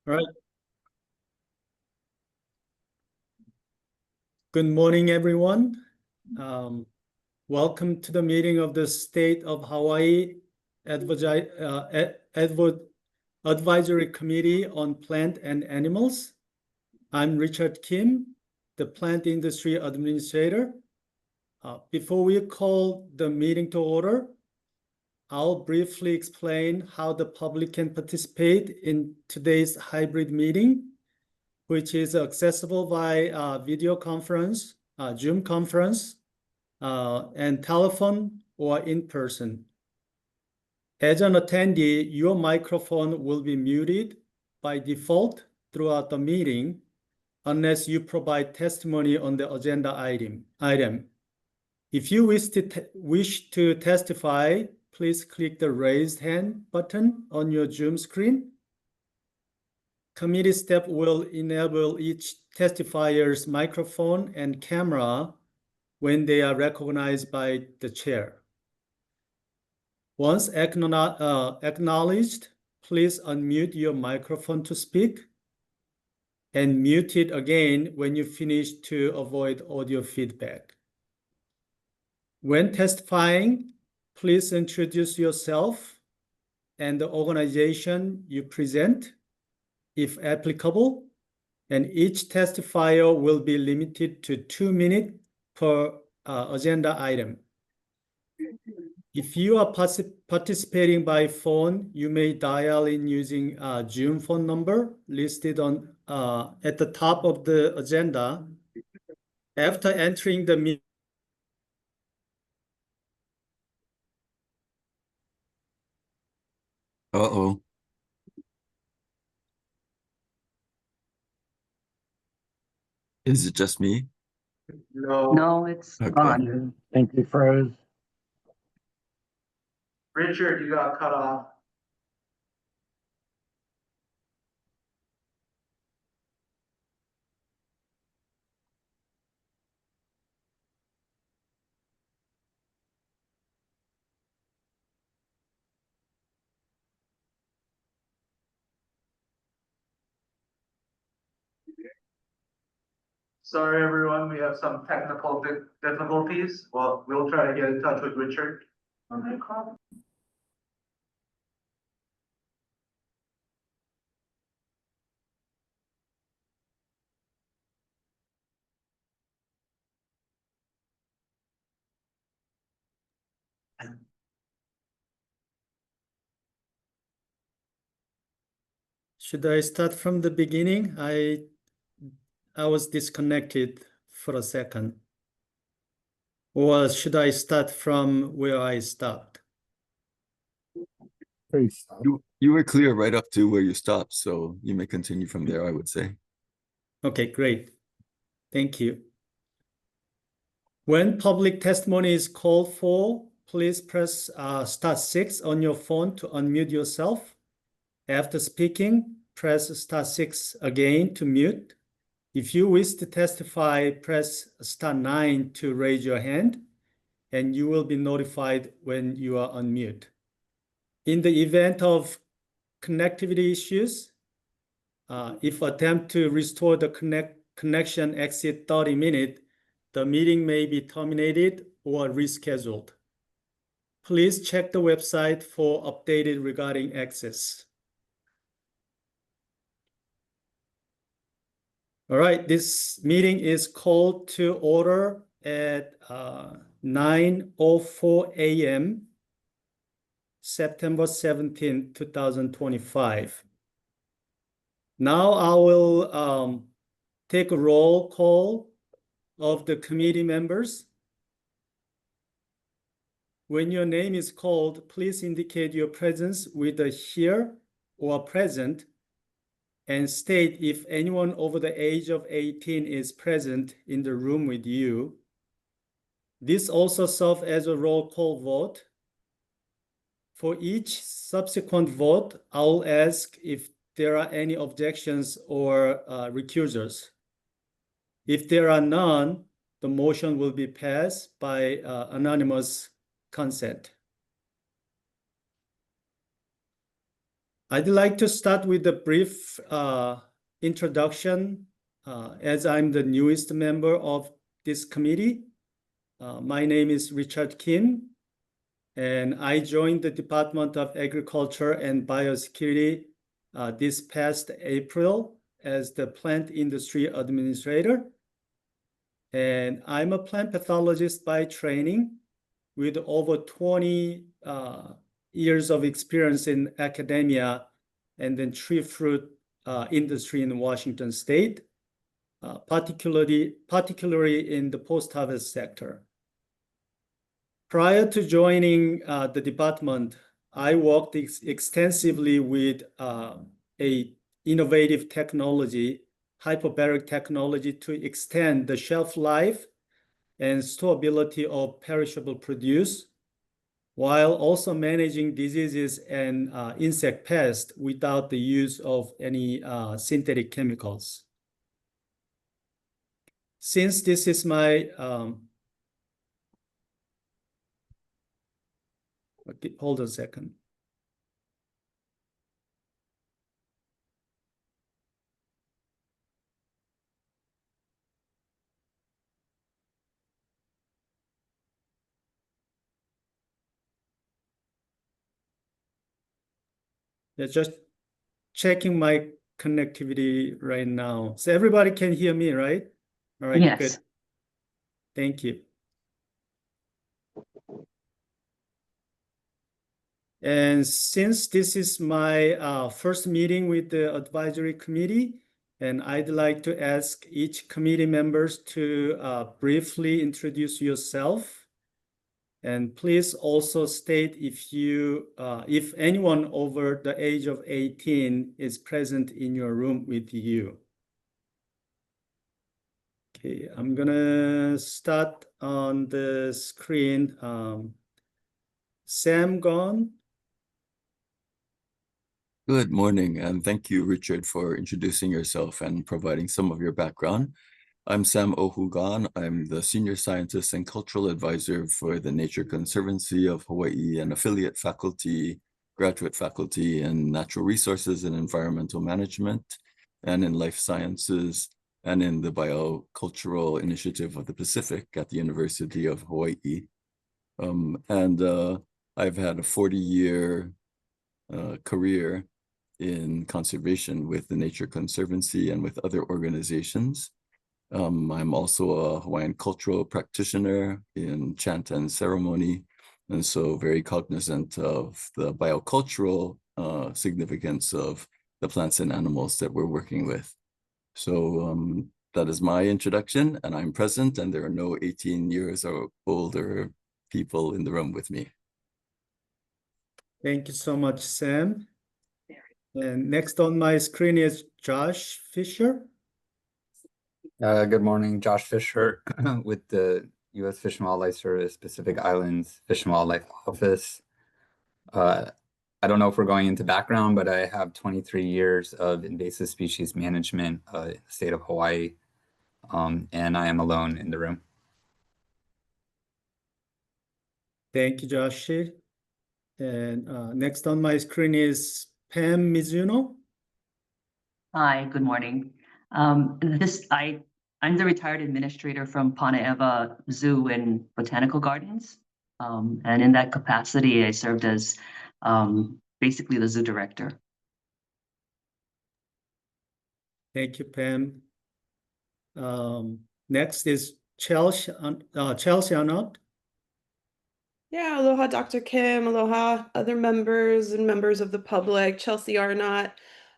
All right. Good morning, everyone. Welcome to the meeting of the State of Hawaii Advisory Committee on Plant and Animals. I'm Richard Kim, the Plant Industry Administrator. Before we call the meeting to order, I'll briefly explain how the public can participate in today's hybrid meeting, which is accessible by video conference, Zoom conference, and telephone or in person. As an attendee, your microphone will be muted by default throughout the meeting unless you provide testimony on the agenda item. If you wish to testify, please click the raised hand button on your Zoom screen. Committee staff will enable each testifier's microphone and camera when they are recognized by the chair. Once acknowledged, please unmute your microphone to speak and mute it again when you finish to avoid audio feedback. When testifying, please introduce yourself and the organization you present, if applicable, and each testifier will be limited to 2 minutes per agenda item. If you are participating by phone, you may dial in using Zoom phone number listed on at the top of the agenda. After entering the meeting, Uh-oh. Is it just me? No, it's Okay. on. I think you froze. Richard, you got cut off. Sorry, everyone, we have some technical difficulties. Well, we'll try to get in touch with Richard. should I start from the beginning? I was disconnected for a second. Or should I start from where I stopped? Please. You were clear right up to where you stopped, so you may continue from there, I would say. Okay, great. Thank you. When public testimony is called for, please press star 6 on your phone to unmute yourself. After speaking, press star 6 again to mute. If you wish to testify, press star 9 to raise your hand, and you will be notified when you are on mute. In the event of connectivity issues, if attempt to restore the connection exceed 30 minutes, the meeting may be terminated or rescheduled. Please check the website for updated regarding access. All right, this meeting is called to order at 9:04 a.m. September 17, 2025. Now I will take a roll call of the committee members. When your name is called, please indicate your presence with a here or present and state if anyone over the age of 18 is present in the room with you. This also serves as a roll call vote. For each subsequent vote, I'll ask if there are any objections or recusals. If there are none, the motion will be passed by unanimous consent. I'd like to start with a brief introduction as I'm the newest member of this committee. My name is Richard Kim, and I joined the Department of Agriculture and Biosecurity this past April as the plant industry administrator. And I'm a plant pathologist by training with over 20 years of experience in academia and then tree fruit industry in Washington State, particularly in the post-harvest sector. Prior to joining the department, I worked extensively with a innovative technology, hyperbaric technology, to extend the shelf life and storability of perishable produce, while also managing diseases and insect pests without the use of any synthetic chemicals. Since this is my okay, hold on a second. Yeah, just checking my connectivity right now. So everybody can hear me, right? All right, Yes. good. Thank you. And since this is my first meeting with the advisory committee, and I'd like to ask each committee members to briefly introduce yourself. And please also state if anyone over the age of 18 is present in your room with you. Okay, I'm gonna start on the screen. Sam gone. Good morning, and thank you, Richard, for introducing yourself and providing some of your background. I'm Sam Ohugan. I'm the Senior Scientist and Cultural Advisor for the Nature Conservancy of Hawaii and affiliate faculty, graduate faculty in Natural Resources and Environmental Management, and in Life Sciences, and in the Biocultural Initiative of the Pacific at the University of Hawaii. I've had a 40-year career in conservation with the Nature Conservancy and with other organizations. I'm also a Hawaiian cultural practitioner in chant and ceremony, and so very cognizant of the biocultural significance of the plants and animals that we're working with. So that is my introduction, and I'm present, and there are no 18 years or older people in the room with me. Thank you so much, Sam. And next on my screen is Josh Fisher. Good morning, Josh Fisher with the U.S. Fish and Wildlife Service Pacific Islands Fish and Wildlife Office. I don't know if we're going into background, but I have 23 years of invasive species management in the state of Hawaii, and I am alone in the room. Thank you, Josh. And next on my screen is Pam Mizuno. Hi, good morning. I'm the retired administrator from Pane'ewa Zoo and Botanical Gardens. And in that capacity, I served as basically the zoo director. Thank you, Pam. Next is Chelsea Arnott. Yeah, aloha, Dr. Kim, aloha, other members and members of the public. Chelsea Arnott.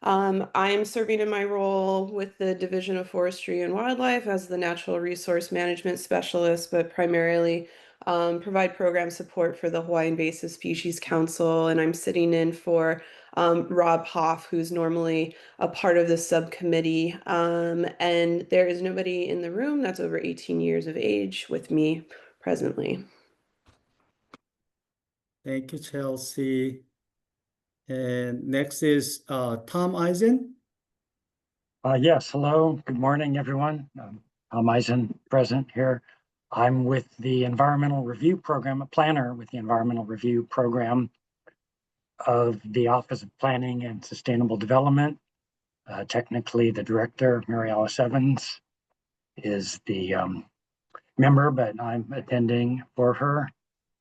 I am serving in my role with the Division of Forestry and Wildlife as the Natural Resource Management Specialist, but primarily provide program support for the Hawaii Invasive Species Council. And I'm sitting in for Rob Hoff, who's normally a part of the subcommittee. And there is nobody in the room that's over 18 years of age with me presently. Thank you, Chelsea. And next is Tom Eisen. Yes, hello, good morning, everyone. Tom Eisen, present here. I'm with the Environmental Review Program, a planner with the Environmental Review Program. of the Office of Planning and Sustainable Development. Technically, the director, Mary Alice Evans, is the member, but I'm attending for her.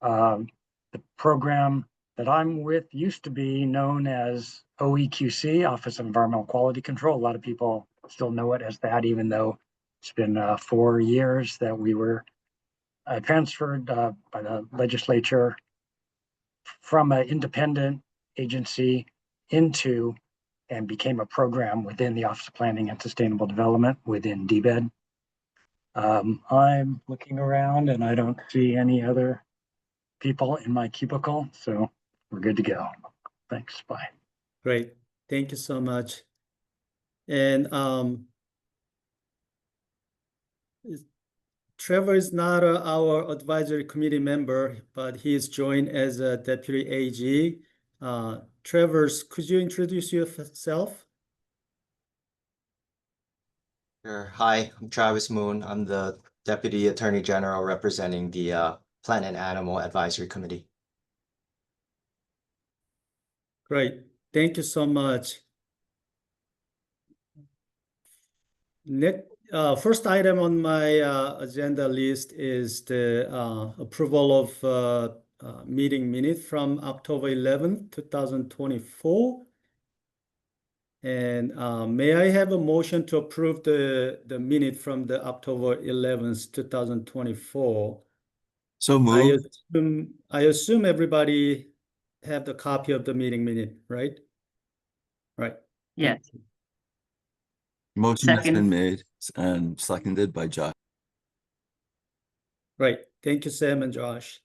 The program that I'm with used to be known as OEQC, Office of Environmental Quality Control. A lot of people still know it as that, even though it's been 4 years that we were transferred by the legislature from an independent agency into and became a program within the Office of Planning and Sustainable Development within DBED. I'm looking around and I don't see any other people in my cubicle, so we're good to go. Thanks, bye. Great, thank you so much. And Trevor is not our advisory committee member, but he is joined as a deputy AG. Trevor, could you introduce yourself? Sure. Hi, I'm Travis Moon. I'm the Deputy Attorney General representing the Plant and Animal Advisory Committee. Great, thank you so much. Next, first item on my agenda list is the approval of meeting minute from October 11th, 2024. And may I have a motion to approve the minute from the October 11th, 2024? So moved. I assume everybody have the copy of the meeting minute, right? Right. Yes. Motion has Second. been made and seconded by Josh. Right. Thank you, Sam and Josh.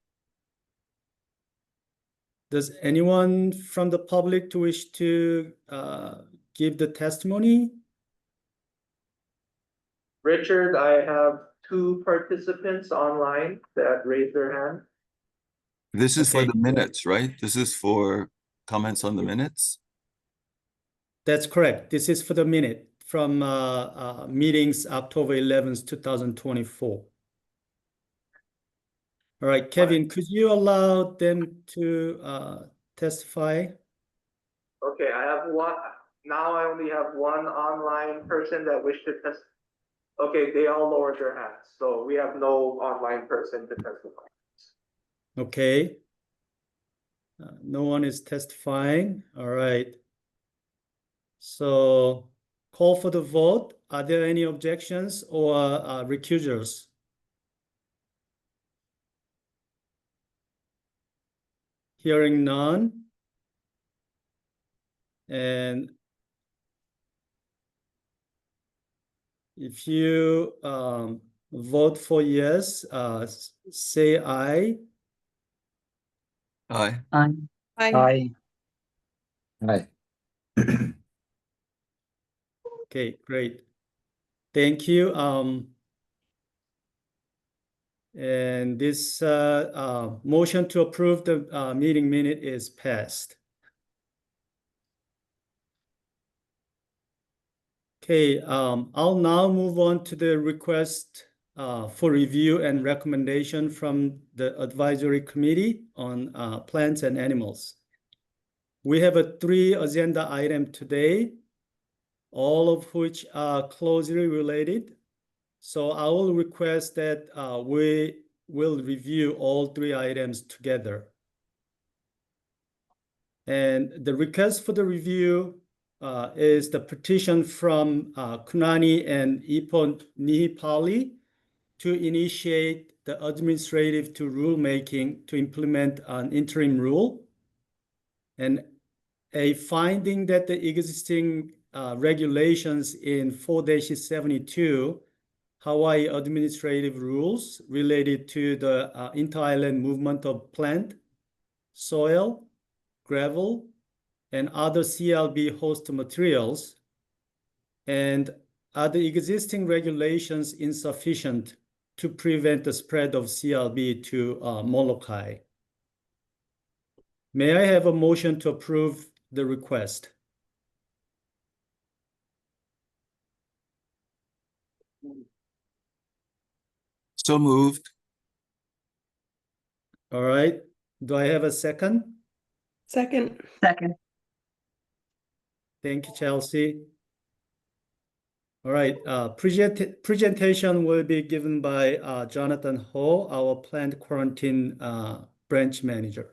Does anyone from the public wish to give the testimony? Richard, I have 2 participants online that raised their hand. This is for Okay. the minutes, right? This is for comments on the minutes? That's correct. This is for the minute from meetings October 11th, 2024. All right, Kevin, could you allow them to testify? Okay, I have one. Now I only have one online person that wished to test. Okay, they all lowered their hands, so we have no online person to testify. Okay. No one is testifying. All right. So call for the vote. Are there any objections or recusals? Hearing none. And if you vote for yes, say aye. Aye. Hi. Aye. Hi. Okay, great. Thank you. And this motion to approve the meeting minute is passed. Okay, I'll now move on to the request for review and recommendation from the advisory committee on plants and animals. We have 3 agenda items today, all of which are closely related. So I will request that we will review all 3 items together. And the request for the review is the petition from Kunani and Ipo Nihipali to initiate the administrative to rulemaking to implement an interim rule, and a finding that the existing regulations in 4-72 Hawaii administrative rules related to the inter-island movement of plant, soil, gravel, and other CLB host materials, and are the existing regulations insufficient to prevent the spread of CLB to Molokai? May I have a motion to approve the request? So moved. All right. Do I have a second? Second. Second. Thank you, Chelsea. All right, presentation will be given by Jonathan Ho, our plant quarantine branch manager.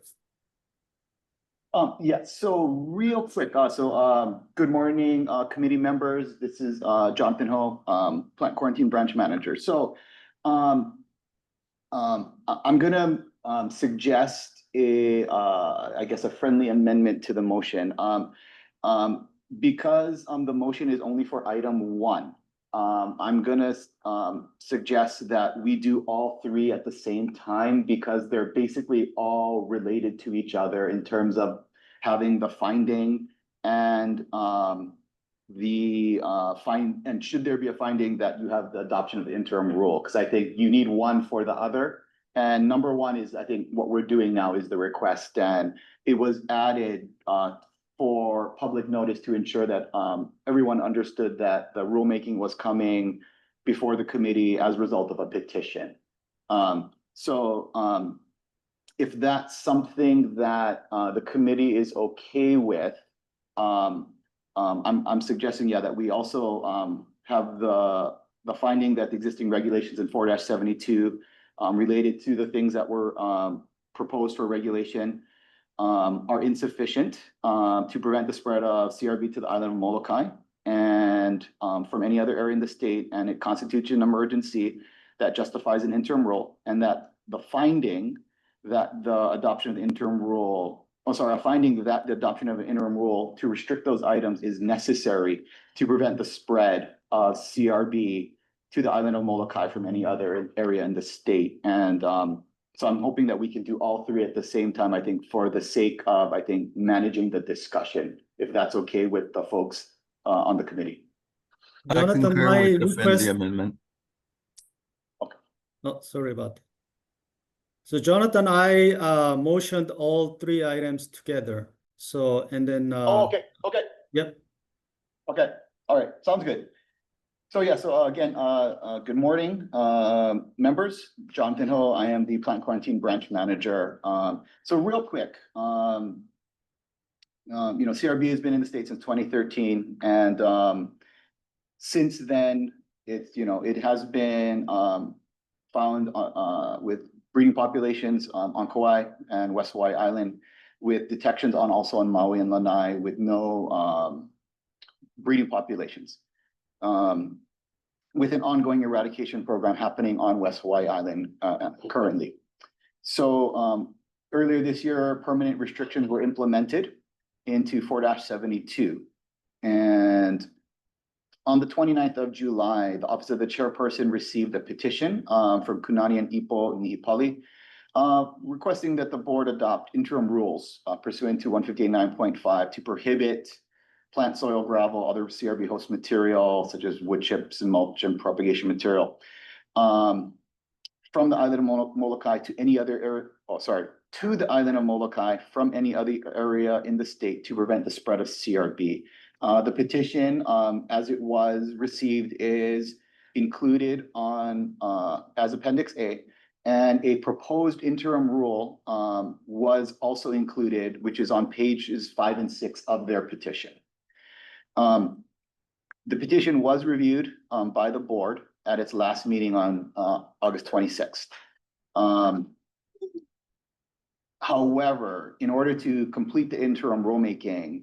Yeah, so real quick, good morning, committee members. This is Jonathan Ho, plant quarantine branch manager. So I'm gonna suggest I guess a friendly amendment to the motion. Because the motion is only for item 1, I'm gonna suggest that we do all 3 at the same time because they're basically all related to each other in terms of having the finding and and should there be a finding that you have the adoption of the interim rule, because I think you need one for the other. And number 1 is, I think what we're doing now is the request, and it was added for public notice to ensure that everyone understood that the rulemaking was coming before the committee as a result of a petition. If that's something that the committee is okay with, I'm suggesting, yeah, that we also have the finding that the existing regulations in 4-72 related to the things that were proposed for regulation are insufficient to prevent the spread of CRB to the island of Molokai and from any other area in the state, and it constitutes an emergency that justifies an interim rule, and that the finding that the adoption of the interim rule, a finding that the adoption of an interim rule to restrict those items is necessary to prevent the spread of CRB to the island of Molokai from any other area in the state. And so I'm hoping that we can do all 3 at the same time, I think, for the sake of, I think, managing the discussion, if that's okay with the folks on the committee. Jonathan, I concur my with the friendly request. amendment. Okay. Oh, sorry about that. So Jonathan, I motioned all 3 items together. So, and then. Okay. Yep. Okay. All right. Sounds good. So yeah, so again, good morning, members. Jonathan Ho, I am the plant quarantine branch manager. So real quick, CRB has been in the state since 2013, and since then, it has been found with breeding populations on Kauai and West Hawaii Island, with detections also on Maui and Lanai, with no breeding populations. With an ongoing eradication program happening on West Hawaii Island currently. So earlier this year, permanent restrictions were implemented into 4-72. And on the 29th of July, the Office of the Chairperson received a petition from Kunani and Ipo and Ipali requesting that the board adopt interim rules pursuant to 159.5 to prohibit plant, soil, gravel, other CRB host material such as wood chips and mulch and propagation material from the island of Molokai to any other area, to the island of Molokai from any other area in the state to prevent the spread of CRB. The petition, as it was received, is included on as Appendix A, and a proposed interim rule was also included, which is on pages 5 and 6 of their petition. The petition was reviewed by the board at its last meeting on August 26th. However, in order to complete the interim rulemaking,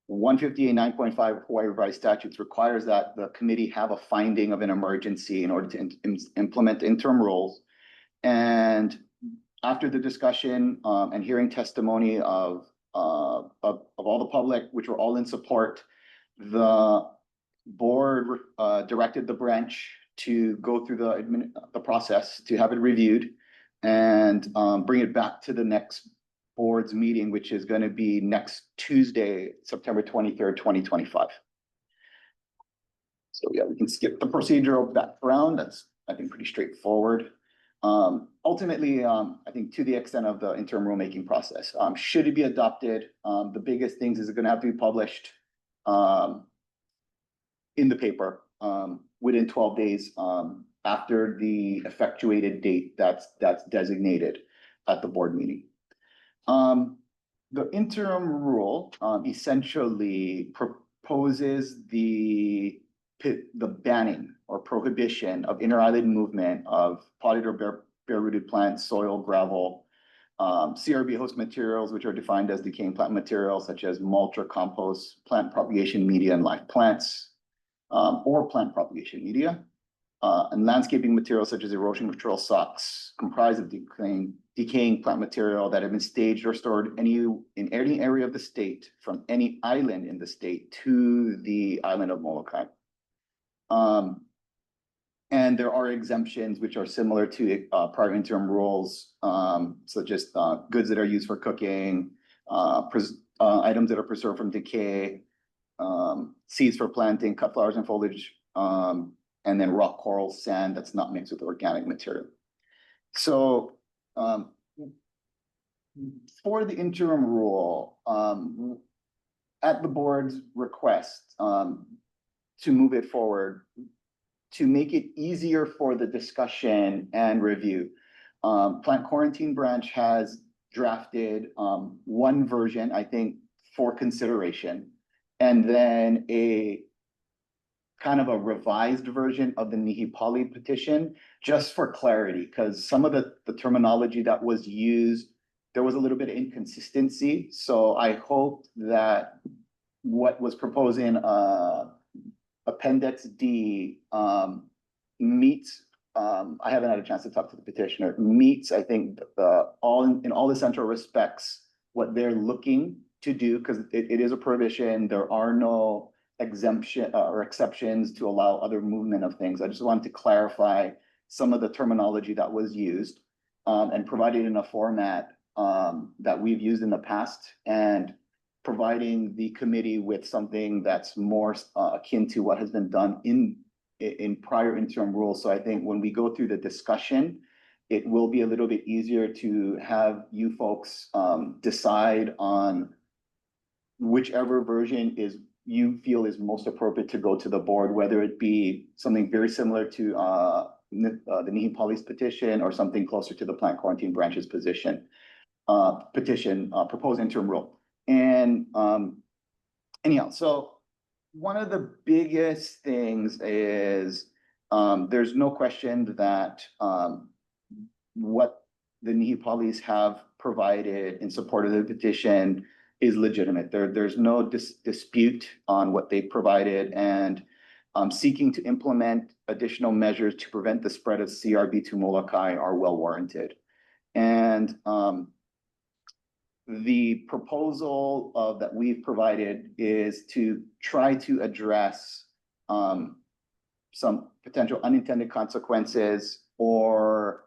158.9.5 Hawaii Revised Statutes requires that the committee have a finding of an emergency in order to implement interim rules. And after the discussion and hearing testimony of all the public, which were all in support, the board directed the branch to go through the process to have it reviewed and bring it back to the next board's meeting, which is going to be next Tuesday, September 23rd, 2025. So yeah, we can skip the procedural background. That's, I think, pretty straightforward. Ultimately, I think to the extent of the interim rulemaking process, should it be adopted, the biggest things is going to have to be published in the paper within 12 days after the effectuated date that's designated at the board meeting. the interim rule essentially proposes the banning or prohibition of inter-island movement of potted or bare-rooted plants, soil, gravel, CRB host materials, which are defined as decaying plant materials such as mulch or compost, plant propagation media, and live plants, or plant propagation media, and landscaping materials such as erosion control socks comprised of decaying plant material that have been staged or stored in any area of the state from any island in the state to the island of Molokai. And there are exemptions which are similar to prior interim rules, such as goods that are used for cooking, items that are preserved from decay, seeds for planting, cut flowers and foliage, and then rock, coral, sand that's not mixed with organic material. So for the interim rule, at the board's request to move it forward, to make it easier for the discussion and review, Plant Quarantine Branch has drafted one version, I think, for consideration, and then a kind of a revised version of the Nihipali petition, just for clarity, because some of the terminology that was used, there was a little bit of inconsistency. So I hope that what was proposed in Appendix D meets, I haven't had a chance to talk to the petitioner, meets, I think, in all essential respects, what they're looking to do, because it is a prohibition. There are no exemption or exceptions to allow other movement of things. I just wanted to clarify some of the terminology that was used and provide it in a format that we've used in the past, and providing the committee with something that's more akin to what has been done in prior interim rules. So I think when we go through the discussion, it will be a little bit easier to have you folks decide on whichever version you feel is most appropriate to go to the board, whether it be something very similar to the Nihipali's petition or something closer to the Plant Quarantine Branch's petition, proposed interim rule. And anyhow, so one of the biggest things is there's no question that what the Nihipalis have provided in support of the petition is legitimate. There's no dispute on what they provided, and seeking to implement additional measures to prevent the spread of CRB to Molokai are well warranted. And the proposal that we've provided is to try to address some potential unintended consequences or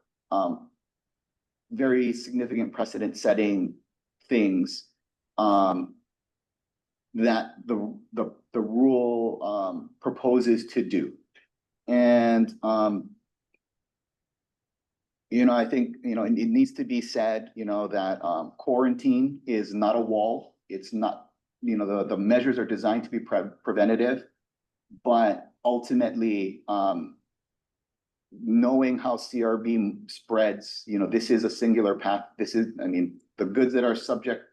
very significant precedent-setting things that the rule proposes to do. And I think, it needs to be said, that quarantine is not a wall. It's not, the measures are designed to be preventative, but ultimately, knowing how CRB spreads, this is a singular path. The goods that are subject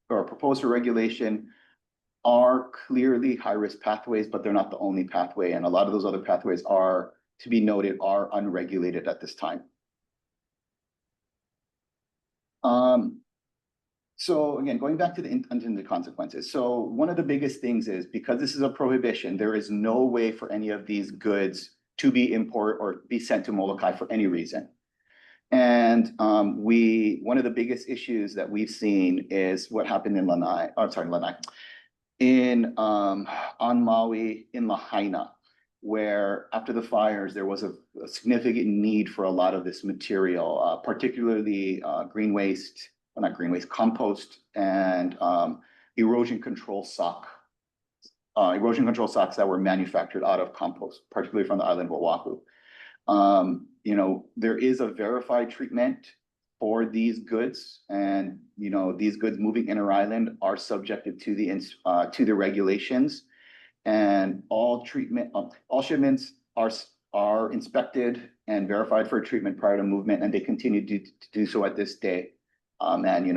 or proposed for regulation are clearly high-risk pathways, but they're not the only pathway. And a lot of those other pathways are, to be noted, are unregulated at this time. So again, going back to the unintended consequences. So one of the biggest things is, because this is a prohibition, there is no way for any of these goods to be imported or be sent to Molokai for any reason. And one of the biggest issues that we've seen is what happened in on Maui in Lahaina, where after the fires, there was a significant need for a lot of this material, particularly compost and erosion control socks that were manufactured out of compost, particularly from the island of Oahu. There is a verified treatment for these goods, and these goods moving inter-island are subjected to the regulations, and all shipments are inspected and verified for treatment prior to movement, and they continue to do so at this day. And,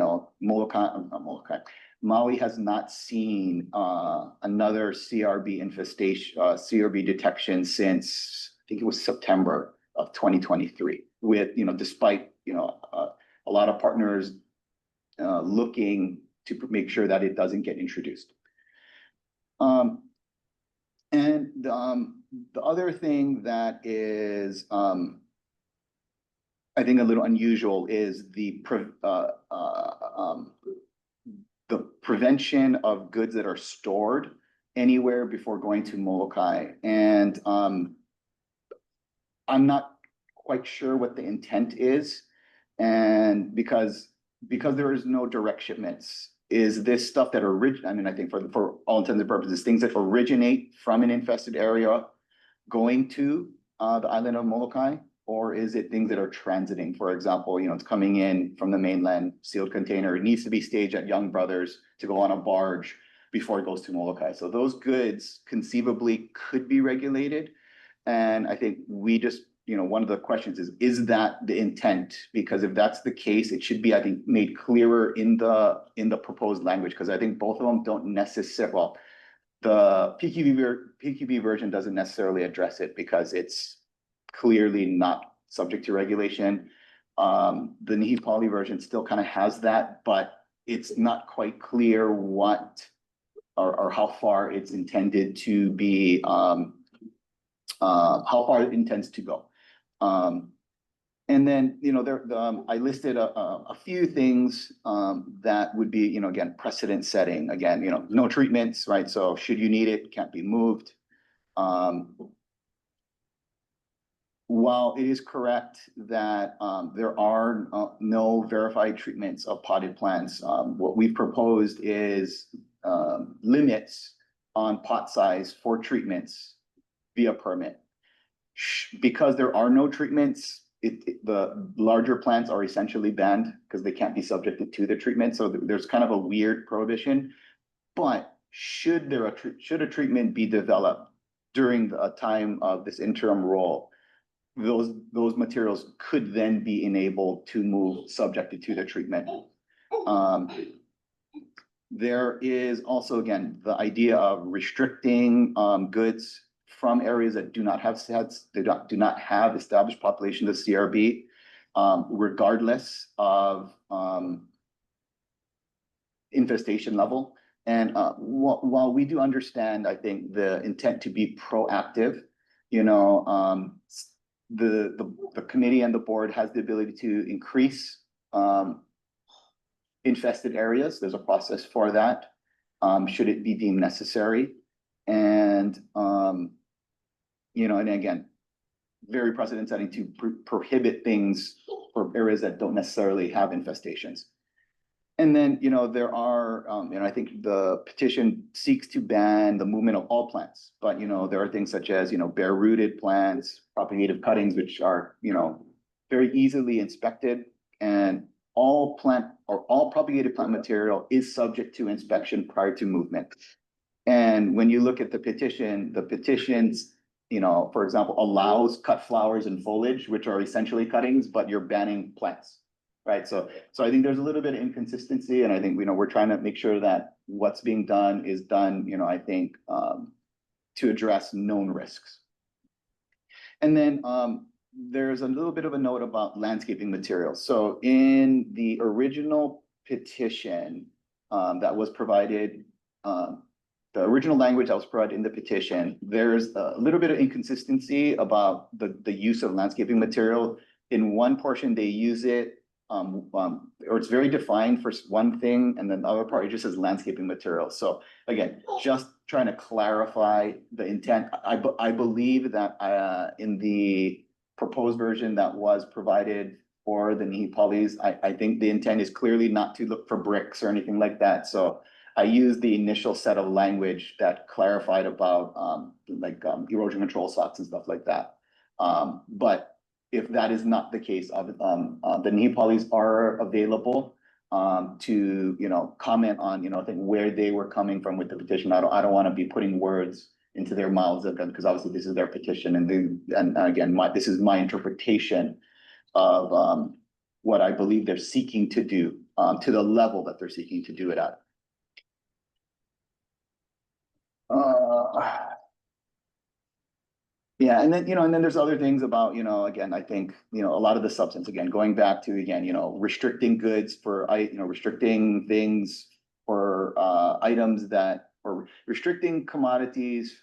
Maui has not seen another CRB infestation, CRB detection since, I think it was September of 2023, with, despite, a lot of partners looking to make sure that it doesn't get introduced. And the other thing that is, I think, a little unusual is the prevention of goods that are stored anywhere before going to Molokai. And I'm not quite sure what the intent is. And because there is no direct shipments, is this stuff that I think for all intents and purposes, things that originate from an infested area going to the island of Molokai? Or is it things that are transiting? For example, it's coming in from the mainland, sealed container. It needs to be staged at Young Brothers to go on a barge before it goes to Molokai. So those goods conceivably could be regulated. And I think we just, one of the questions is that the intent? Because if that's the case, it should be, I think, made clearer in the proposed language, because I think both of them don't necessarily, well, the PQB version doesn't necessarily address it because it's clearly not subject to regulation. The Nihi Pali version still kind of has that, but it's not quite clear what or how far it's intended to be, how far it intends to go. And then, I listed a few things that would be, again, precedent setting. Again, no treatments, right? So should you need it, can't be moved. While it is correct that there are no verified treatments of potted plants, what we've proposed is limits on pot size for treatments via permit. Because there are no treatments, the larger plants are essentially banned because they can't be subjected to the treatment. So there's kind of a weird prohibition. But should a treatment be developed during a time of this interim role, those materials could then be enabled to move subjected to the treatment. There is also, again, the idea of restricting goods from areas that do not have sets, do not have established populations of CRB, regardless of infestation level. And while we do understand, I think, the intent to be proactive, the committee and the board has the ability to increase infested areas. There's a process for that, should it be deemed necessary. And, and again, very precedent setting to prohibit things for areas that don't necessarily have infestations. And then, there are, I think the petition seeks to ban the movement of all plants, but, there are things such as, bare rooted plants, propagative cuttings, which are, very easily inspected, and all propagated plant material is subject to inspection prior to movement. And when you look at the petitions, for example, allows cut flowers and foliage, which are essentially cuttings, but you're banning plants. Right. So I think there's a little bit of inconsistency, and I think, we're trying to make sure that what's being done is done, I think, to address known risks. And then there's a little bit of a note about landscaping materials. So in the original petition that was provided, the original language that was provided in the petition, there's a little bit of inconsistency about the use of landscaping material. In one portion, they use it, or it's very defined for one thing, and then the other part, it just says landscaping materials. So again, just trying to clarify the intent. I believe that in the proposed version that was provided for the Nihi Palis, I think the intent is clearly not to look for bricks or anything like that. So I used the initial set of language that clarified about erosion control socks and stuff like that. But if that is not the case, the Nihi Palis are available to comment on I think where they were coming from with the petition. I don't want to be putting words into their mouths because obviously this is their petition, and again, this is my interpretation of what I believe they're seeking to do to the level that they're seeking to do it at. Yeah, and then, and then there's other things about, again, I think, a lot of the substance, again, going back to, again, restricting goods for, restricting things for items that, or restricting commodities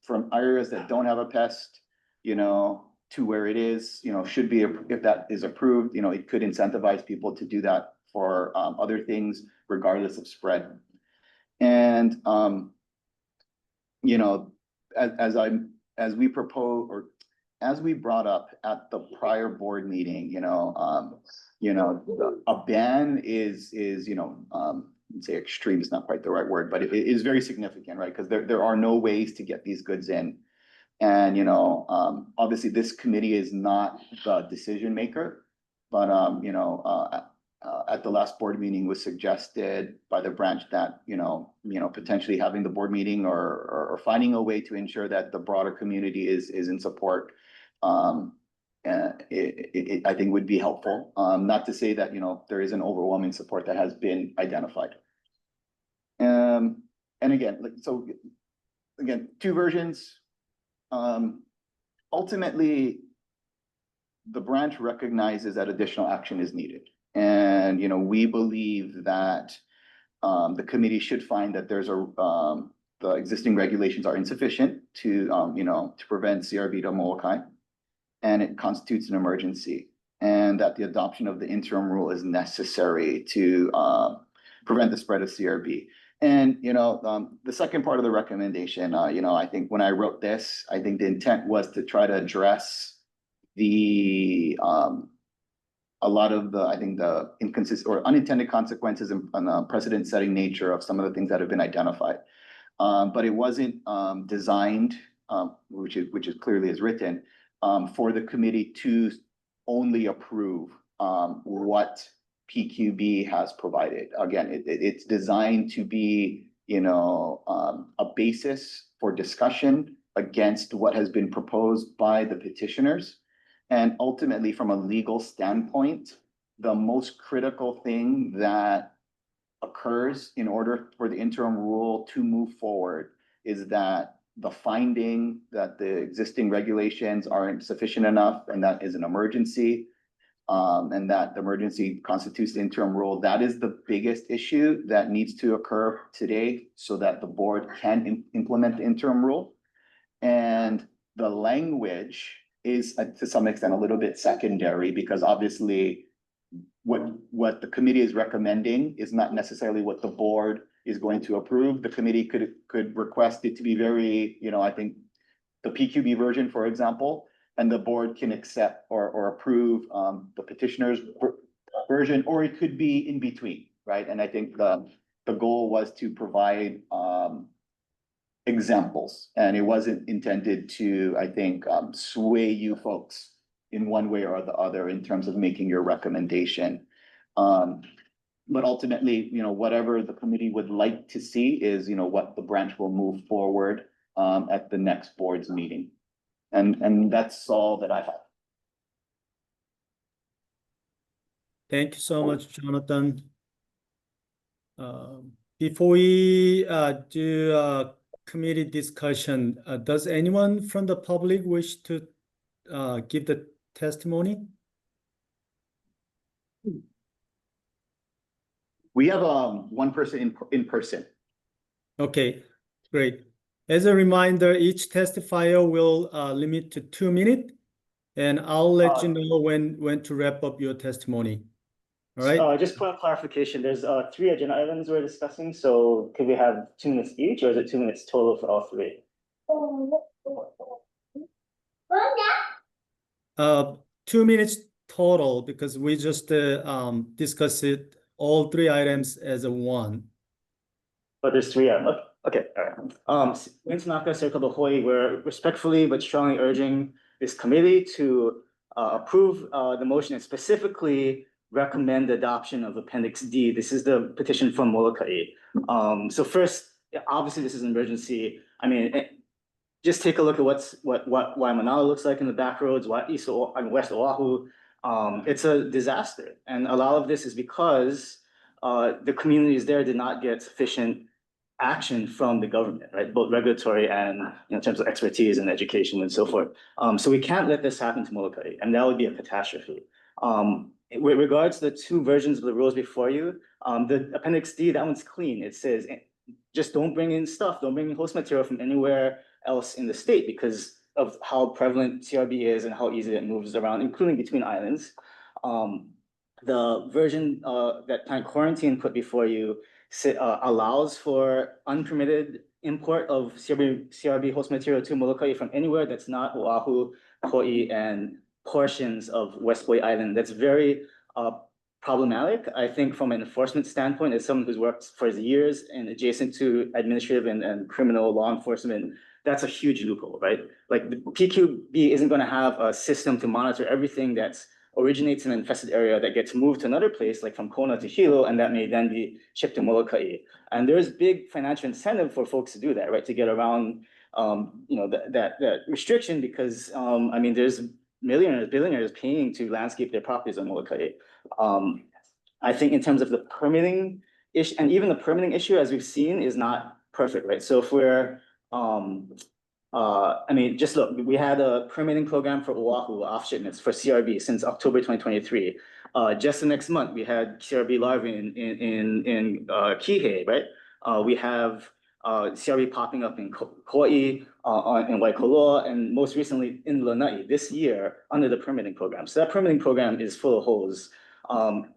from areas that don't have a pest, to where it is, should be, if that is approved, it could incentivize people to do that for other things, regardless of spread. And, as we propose, or as we brought up at the prior board meeting, a ban is, say extreme is not quite the right word, but it is very significant, right? Because there are no ways to get these goods in. And, obviously this committee is not the decision maker, but, at the last board meeting was suggested by the branch that, potentially having the board meeting or finding a way to ensure that the broader community is in support. I think would be helpful. Not to say that, there is an overwhelming support that has been identified. And again, two versions. Ultimately, the branch recognizes that additional action is needed. And, we believe that the committee should find that there's the existing regulations are insufficient to prevent CRB to Molokai, and it constitutes an emergency, and that the adoption of the interim rule is necessary to prevent the spread of CRB. And, the second part of the recommendation, I think when I wrote this, I think the intent was to try to address the a lot of the, I think, the inconsistent or unintended consequences and precedent-setting nature of some of the things that have been identified. But it wasn't designed, which is clearly as written, for the committee to only approve what PQB has provided. Again, it's designed to be, a basis for discussion against what has been proposed by the petitioners. And ultimately, from a legal standpoint, the most critical thing that occurs in order for the interim rule to move forward is that the finding that the existing regulations aren't sufficient enough, and that is an emergency, and that the emergency constitutes the interim rule. That is the biggest issue that needs to occur today so that the board can implement the interim rule. And the language is to some extent a little bit secondary, because obviously what the committee is recommending is not necessarily what the board is going to approve. The committee could request it to be very, I think the PQB version, for example, and the board can accept or approve the petitioner's version, or it could be in between, right? And I think the goal was to provide examples, and it wasn't intended to, I think, sway you folks in one way or the other in terms of making your recommendation. But ultimately, whatever the committee would like to see is, what the branch will move forward at the next board's meeting. And that's all that I have. Thank you so much, Jonathan. Before we do committee discussion, does anyone from the public wish to give the testimony? We have one person in person. Okay, great. As a reminder, each testifier will limit to 2 minutes, and I'll let you know when to wrap up your testimony. All right. Just point of clarification, there's 3 agenda items we're discussing, so could we have 2 minutes each, or is it 2 minutes total for all 3? 2 minutes total, because we just discussed it, all 3 items as a one. But there's 3 items. Okay, all right. In Tanaka Circle of Hawaii, we're respectfully but strongly urging this committee to approve the motion and specifically recommend the adoption of Appendix D. This is the petition from Molokai. So first, obviously this is an emergency. I mean, just take a look at what Waimanalo looks like in the back roads, West Oahu. It's a disaster. And a lot of this is because the communities there did not get sufficient action from the government, right? Both regulatory and in terms of expertise and education and so forth. So we can't let this happen to Molokai, and that would be a catastrophe. With regards to the two versions of the rules before you, the Appendix D, that one's clean. It says, just don't bring in stuff, don't bring in host material from anywhere else in the state because of how prevalent CRB is and how easy it moves around, including between islands. The version that Plant Quarantine put before you allows for unpermitted import of CRB host material to Molokai from anywhere that's not Oahu, Hawaii, and portions of West Hawaii Island. That's very problematic, I think, from an enforcement standpoint. As someone who's worked for years and adjacent to administrative and criminal law enforcement, that's a huge loophole, right? Like the PQB isn't going to have a system to monitor everything that's originates in an infested area that gets moved to another place, like from Kona to Hilo, and that may then be shipped to Molokai. And there's big financial incentive for folks to do that, right? To get around, that restriction, because I mean, there's billionaires paying to landscape their properties on Molokai. I think in terms of the permitting issue, and even the permitting issue, as we've seen, is not perfect, right? So if we're I mean, just look, we had a permitting program for Oahu off shipments for CRB since October 2023. Just the next month, we had CRB larvae in Kihei, right? We have CRB popping up in Kauai, in Waikoloa, and most recently in Lanai this year under the permitting program. So that permitting program is full of holes.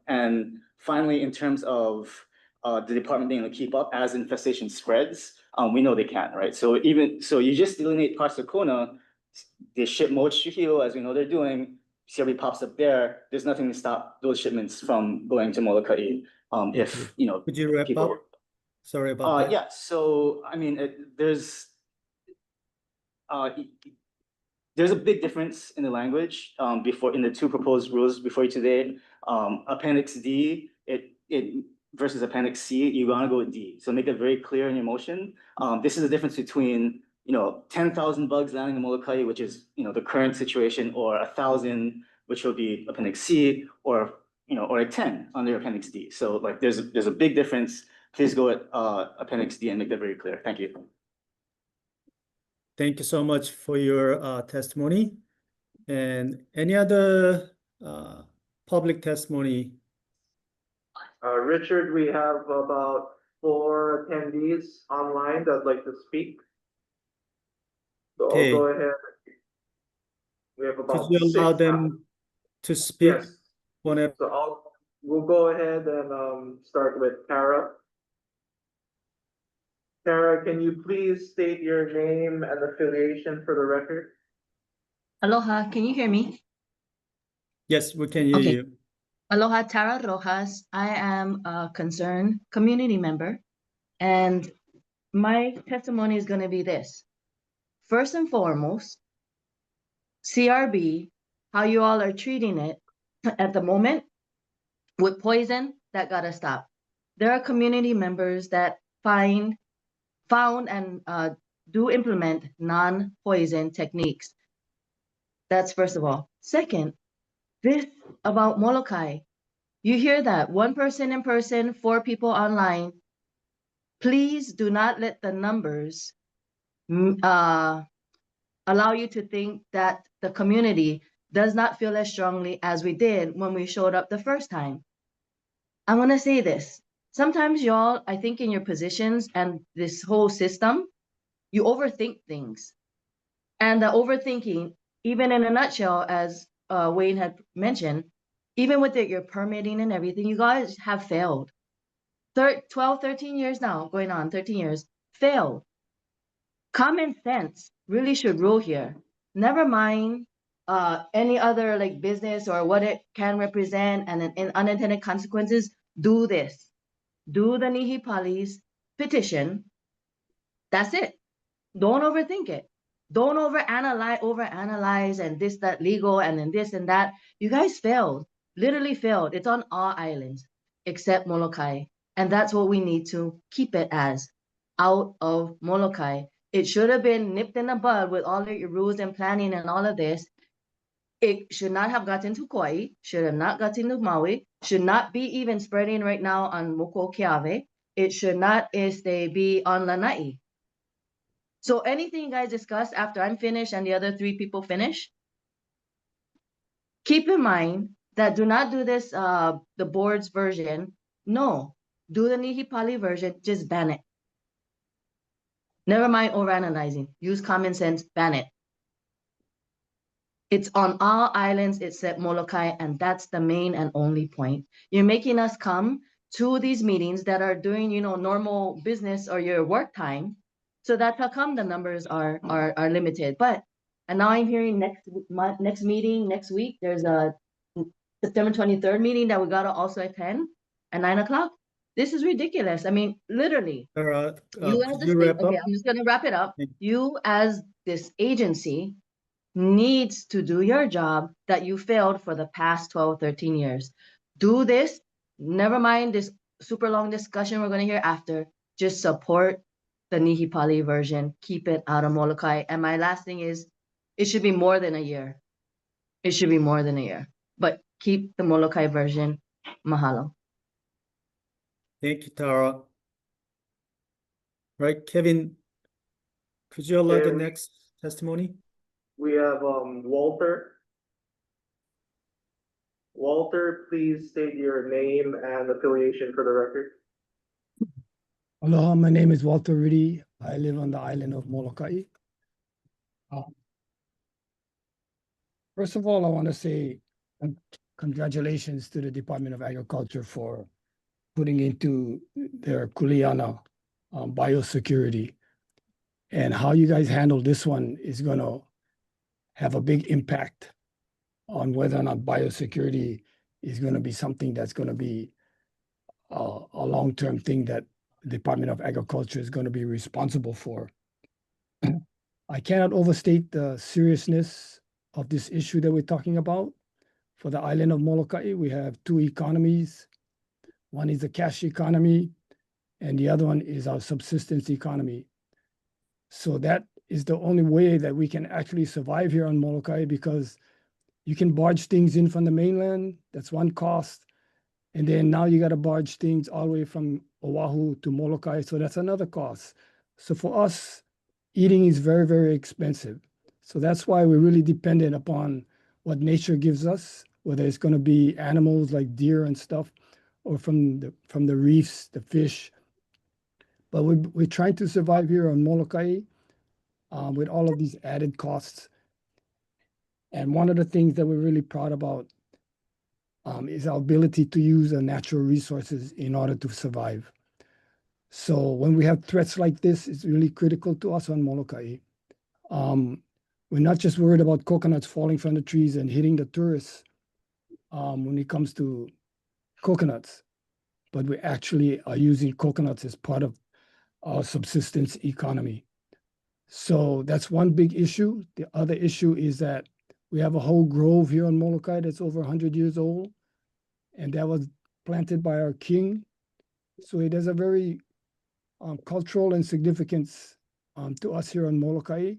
And finally, in terms of the department being able to keep up as infestation spreads, we know they can't, right? So you just delineate parts of Kona, they ship mochi to Hilo, as we know they're doing, CRB pops up there, there's nothing to stop those shipments from going to Molokai. If, Could you wrap up? Sorry about that. Yeah, so, I mean, there's a big difference in the language in the two proposed rules before you today. Appendix D, it versus Appendix C, you want to go with D. So make it very clear in your motion. This is the difference between 10,000 bugs landing in Molokai, which is the current situation, or 1,000, which will be Appendix C, or like 10 under Appendix D. So like there's a big difference. Please go with Appendix D and make that very clear. Thank you. Thank you so much for your testimony. And any other public testimony? Richard, we have about 4 attendees online that'd like to speak. So Okay. I'll go ahead. We have about Could you allow 6 them to speak? Yes. Whenever. So we'll go ahead and start with Tara. Tara, can you please state your name and affiliation for the record? Aloha, can you hear me? Yes, we can hear Okay. you. Aloha, Tara Rojas. I am a concerned community member, and my testimony is going to be this. First and foremost, CRB, how you all are treating it at the moment with poison, that got to stop. There are community members that found and do implement non-poison techniques. That's first of all. Second, this about Molokai. You hear that, 1 person in person, 4 people online. Please do not let the numbers allow you to think that the community does not feel as strongly as we did when we showed up the first time. I want to say this. Sometimes y'all, I think in your positions and this whole system, you overthink things. And the overthinking, even in a nutshell, as Wayne had mentioned, even with your permitting and everything, you guys have failed. 12, 13 years now, going on 13 years, failed. Common sense really should rule here. Never mind any other like business or what it can represent and unintended consequences. Do this. Do the Nihi Pali's petition. That's it. Don't overthink it. Don't overanalyze and this, that legal, and then this and that. You guys failed, literally failed. It's on all islands except Molokai. And that's what we need to keep it as, out of Molokai. It should have been nipped in the bud with all of your rules and planning and all of this It should not have gotten to Kauai, should have not gotten to Maui, should not be even spreading right now on Mokokeawe. It should not be on Lanai. So anything you guys discuss after I'm finished and the other 3 people finish, keep in mind that do not do this, the board's version. No, do the Nihipali version, just ban it. Never mind overanalyzing, use common sense, ban it. It's on all islands except Molokai, and that's the main and only point. You're making us come to these meetings that are doing, normal business or your work time. So that's how come the numbers are limited. And now I'm hearing next meeting, next week, there's a September 23rd meeting that we gotta also attend at 9 o'clock. This is ridiculous. I mean, literally. Tara, You as could the you state, wrap okay, up? I'm just gonna wrap it up. Thank You as this agency needs to do your job that you failed for the past 12, 13 years. Do this, never mind this super long discussion we're gonna hear after, just support the Nihipali version, keep it out of Molokai. And my last thing is, it should be more than a year. It should be more than a year, but keep the Molokai version. Mahalo. Thank you, Tara. Right, Kevin, could you allow Okay, the next testimony? We have Walter. Walter, please state your name and affiliation for the record. Aloha, my name is Walter Riddy. I live on the island of Molokai. First of all, I want to say congratulations to the Department of Agriculture for putting into their kuleana biosecurity. And how you guys handle this one is going to have a big impact on whether or not biosecurity is going to be something that's going to be a long-term thing that the Department of Agriculture is going to be responsible for. I cannot overstate the seriousness of this issue that we're talking about. For the island of Molokai, we have 2 economies. One is the cash economy, and the other one is our subsistence economy. So that is the only way that we can actually survive here on Molokai, because you can barge things in from the mainland. That's one cost. And then now you got to barge things all the way from Oahu to Molokai. So that's another cost. So for us, eating is very, very expensive. So that's why we're really dependent upon what nature gives us, whether it's going to be animals like deer and stuff, or from the reefs, the fish. But we're trying to survive here on Molokai with all of these added costs. And one of the things that we're really proud about is our ability to use our natural resources in order to survive. So when we have threats like this, it's really critical to us on Molokai. We're not just worried about coconuts falling from the trees and hitting the tourists when it comes to coconuts, but we actually are using coconuts as part of our subsistence economy. So that's one big issue. The other issue is that we have a whole grove here on Molokai that's over 100 years old, and that was planted by our king. So it has a very cultural and significance to us here on Molokai.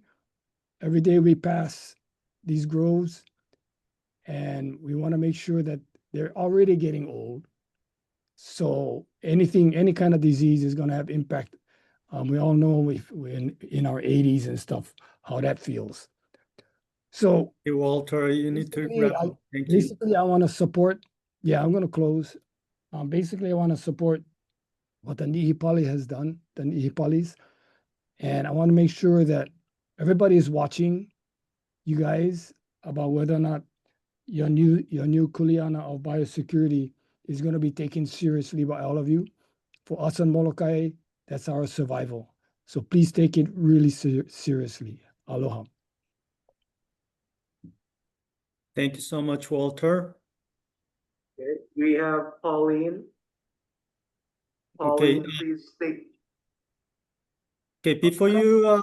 Every day we pass these groves, and we want to make sure that they're already getting old. So any kind of disease is going to have impact. We all know if we're in our 80s and stuff, how that feels. So Hey, Walter, you need to wrap up. Thank you. basically, I want to support, I'm going to close. Basically, I want to support what the Nihipali has done, the Nihipalis. And I want to make sure that everybody is watching you guys about whether or not your new kuleana of biosecurity is going to be taken seriously by all of you. For us on Molokai, that's our survival. So please take it really seriously. Aloha. Thank you so much, Walter. Okay, we have Pauline. Okay, Pauline, please state. Okay, before you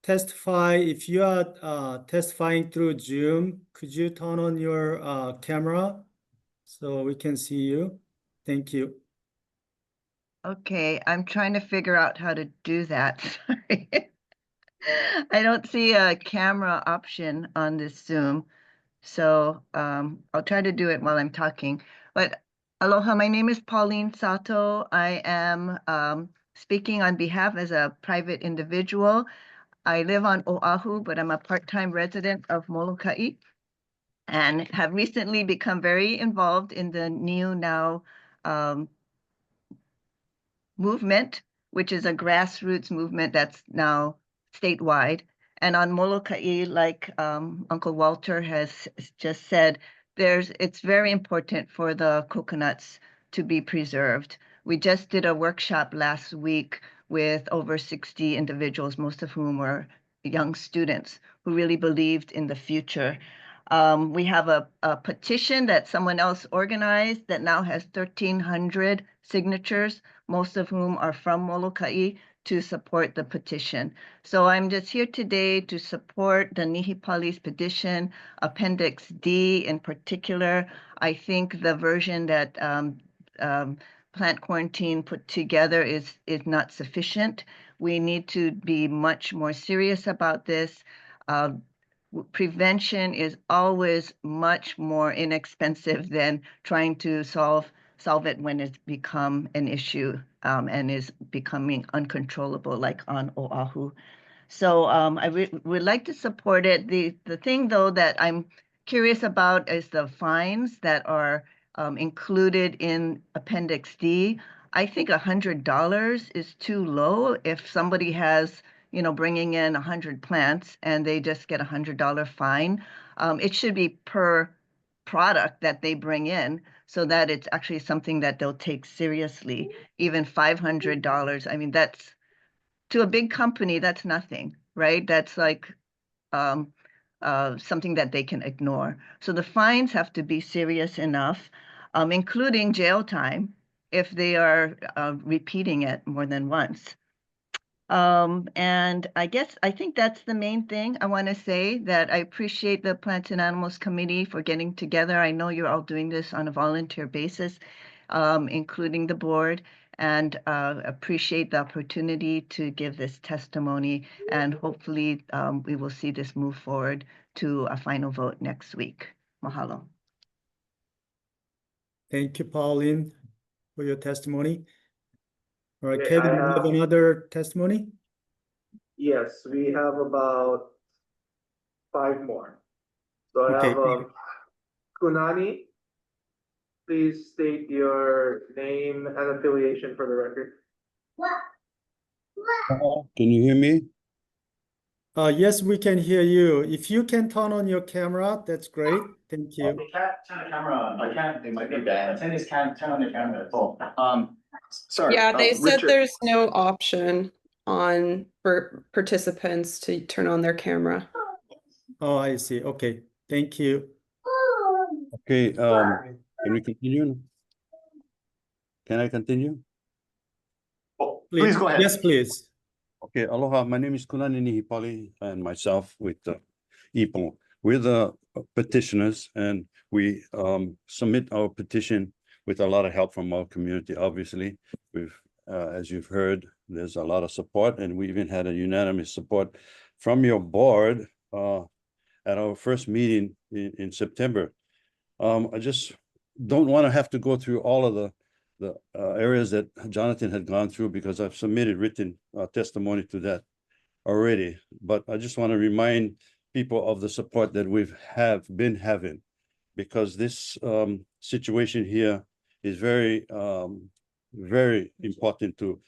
testify, if you are testifying through Zoom, could you turn on your camera so we can see you? Thank you. Okay, I'm trying to figure out how to do that. Sorry. I don't see a camera option on this Zoom. So I'll try to do it while I'm talking. But aloha, my name is Pauline Sato. I am speaking on behalf as a private individual. I live on Oahu, but I'm a part-time resident of Molokai and have recently become very involved in the Niu Now movement, which is a grassroots movement that's now statewide. And on Molokai, like Uncle Walter has just said, it's very important for the coconuts to be preserved. We just did a workshop last week with over 60 individuals, most of whom were young students who really believed in the future. We have a petition that someone else organized that now has 1,300 signatures, most of whom are from Molokai, to support the petition. So I'm just here today to support the Nihipali's petition, Appendix D in particular. I think the version that Plant Quarantine put together is not sufficient. We need to be much more serious about this. Prevention is always much more inexpensive than trying to solve it when it's become an issue and is becoming uncontrollable, like on Oahu. So I would like to support it. The thing, though, that I'm curious about is the fines that are included in Appendix D. I think $100 is too low if somebody has, bringing in 100 plants and they just get $100 fine. It should be per product that they bring in so that it's actually something that they'll take seriously. Even $500, I mean, that's, to a big company, that's nothing, right? That's like something that they can ignore. So the fines have to be serious enough, including jail time if they are repeating it more than once. And I think that's the main thing I want to say, that I appreciate the Plants and Animals Committee for getting together. I know you're all doing this on a volunteer basis, including the board, and appreciate the opportunity to give this testimony. And hopefully we will see this move forward to a final vote next week. Mahalo. Thank you, Pauline, for your testimony. All right, Okay, Kevin, you have another testimony? Yes, we have about 5 more. So I Okay, have Kunani. Please state your name and affiliation for the record. Can you hear me? Yes, we can hear you. If you can turn on your camera, that's great. Thank you. They can't turn the camera on. I can't. They might be bad. Attendees can't turn on their camera. Oh. Sorry. Yeah, they said Richard. there's no option for participants to turn on their camera. Oh, I see. Okay, thank you. Okay, can we continue? Can I continue? Oh, please go ahead. Yes, please. Okay, aloha. My name is Kunani Nihipali and myself with Ipo. We're the petitioners and we submit our petition with a lot of help from our community. Obviously, we've, as you've heard, there's a lot of support and we even had a unanimous support from your board at our first meeting in September. I just don't want to have to go through all of the areas that Jonathan had gone through because I've submitted written testimony to that already. But I just want to remind people of the support that have been having, because this situation here is very, very important to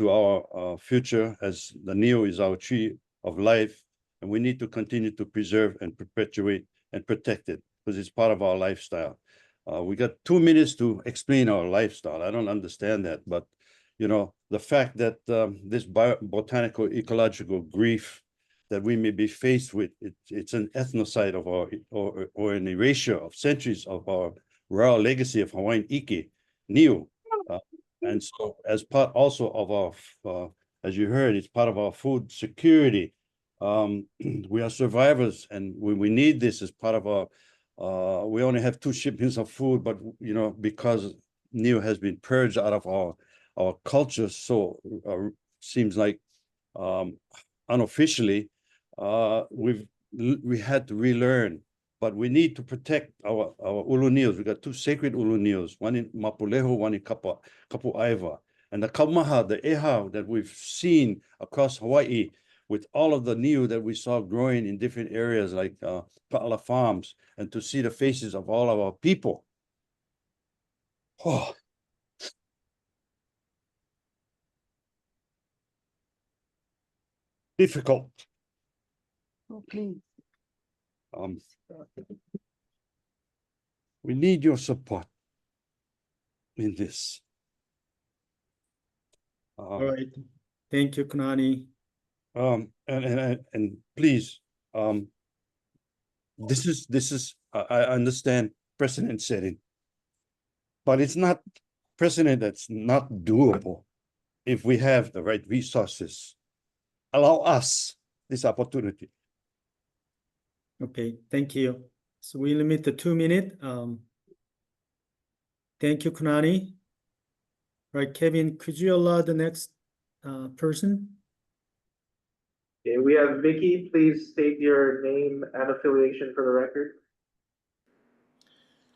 our future, as the Niu is our tree of life, and we need to continue to preserve and perpetuate and protect it because it's part of our lifestyle. We got 2 minutes to explain our lifestyle. I don't understand that, but the fact that this botanical ecological grief that we may be faced with, it's an ethnocide of our, or an erasure of centuries of our royal legacy of Hawaiian Ike, Niu. And so as part also of our, as you heard, it's part of our food security. We are survivors and we need this as part of our, we only have 2 shipments of food, but because Niu has been purged out of our culture, so seems like unofficially, we had to relearn but we need to protect our ulu nius. We got two sacred ulu nius, one in Mapuleho, one in Kapu'aiwa. And the kaumaha, the eha that we've seen across Hawaii, with all of the niu that we saw growing in different areas like Pa'ala farms, and to see the faces of all of our people. Oh. Difficult. Oh, please. We need your support in this. All right. Thank you, Kunani. And please, this is I understand precedent setting, but it's not precedent that's not doable if we have the right resources. Allow us this opportunity. Okay, thank you. So we limit the 2 minutes. Thank you, Kunani. Right, Kevin, could you allow the next person? Okay, we have Vicky. Please state your name and affiliation for the record.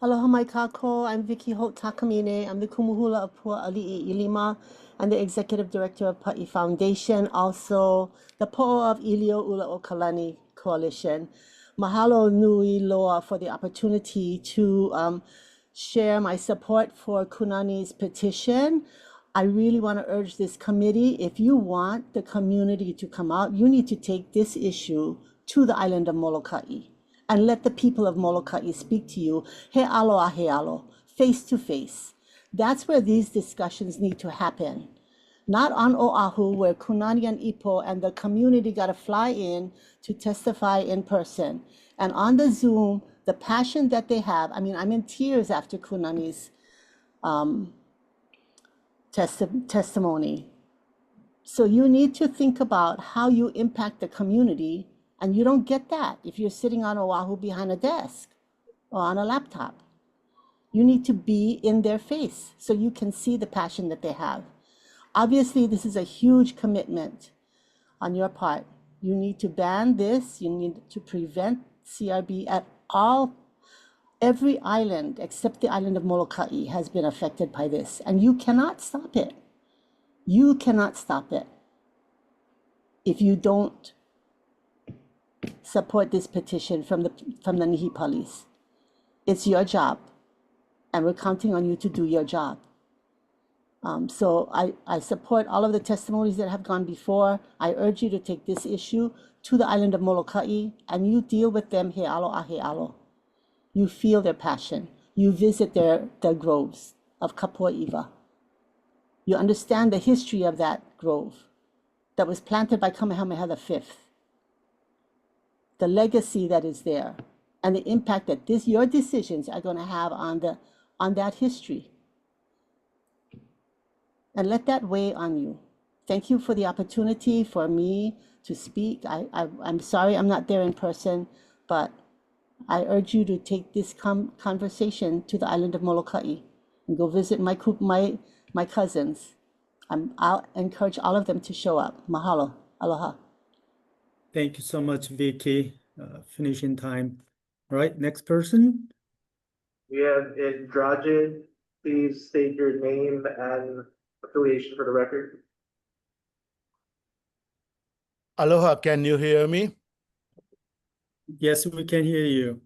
Aloha mai kako. I'm Vicky Holt Takamine. I'm the Kumuhula of Pua Ali'i Ilima. I'm the Executive Director of Pa'i Foundation, also the Po'a of Ilio Ula o Kalani Coalition. Mahalo nui loa for the opportunity to share my support for Kunani's petition. I really want to urge this committee, if you want the community to come out, you need to take this issue to the island of Molokai and let the people of Molokai speak to you, he alo a he alo, face to face. That's where these discussions need to happen. Not on Oahu, where Kunani and Ipo and the community got to fly in to testify in person. And on the Zoom, the passion that they have, I mean, I'm in tears after Kunani's testimony. So you need to think about how you impact the community, and you don't get that if you're sitting on Oahu behind a desk or on a laptop. You need to be in their face so you can see the passion that they have. Obviously, this is a huge commitment on your part. You need to ban this. You need to prevent CRB at all. Every island except the island of Molokai has been affected by this, and you cannot stop it. You cannot stop it if you don't support this petition from the Nihipalis. It's your job, and we're counting on you to do your job. So I support all of the testimonies that have gone before. I urge you to take this issue to the island of Molokai, and you deal with them he alo a he alo. You feel their passion. You visit their groves of Kapua'iwa. You understand the history of that grove that was planted by Kamehameha V. The legacy that is there, and the impact that your decisions are going to have on that history. And let that weigh on you. Thank you for the opportunity for me to speak. I'm sorry I'm not there in person, but I urge you to take this conversation to the island of Molokai and go visit my cousins. I'll encourage all of them to show up. Mahalo. Aloha. Thank you so much, Vicky. Finishing time. All right, next person. We have Indrajit. Please state your name and affiliation for the record. Aloha, can you hear me? Yes, we can hear you.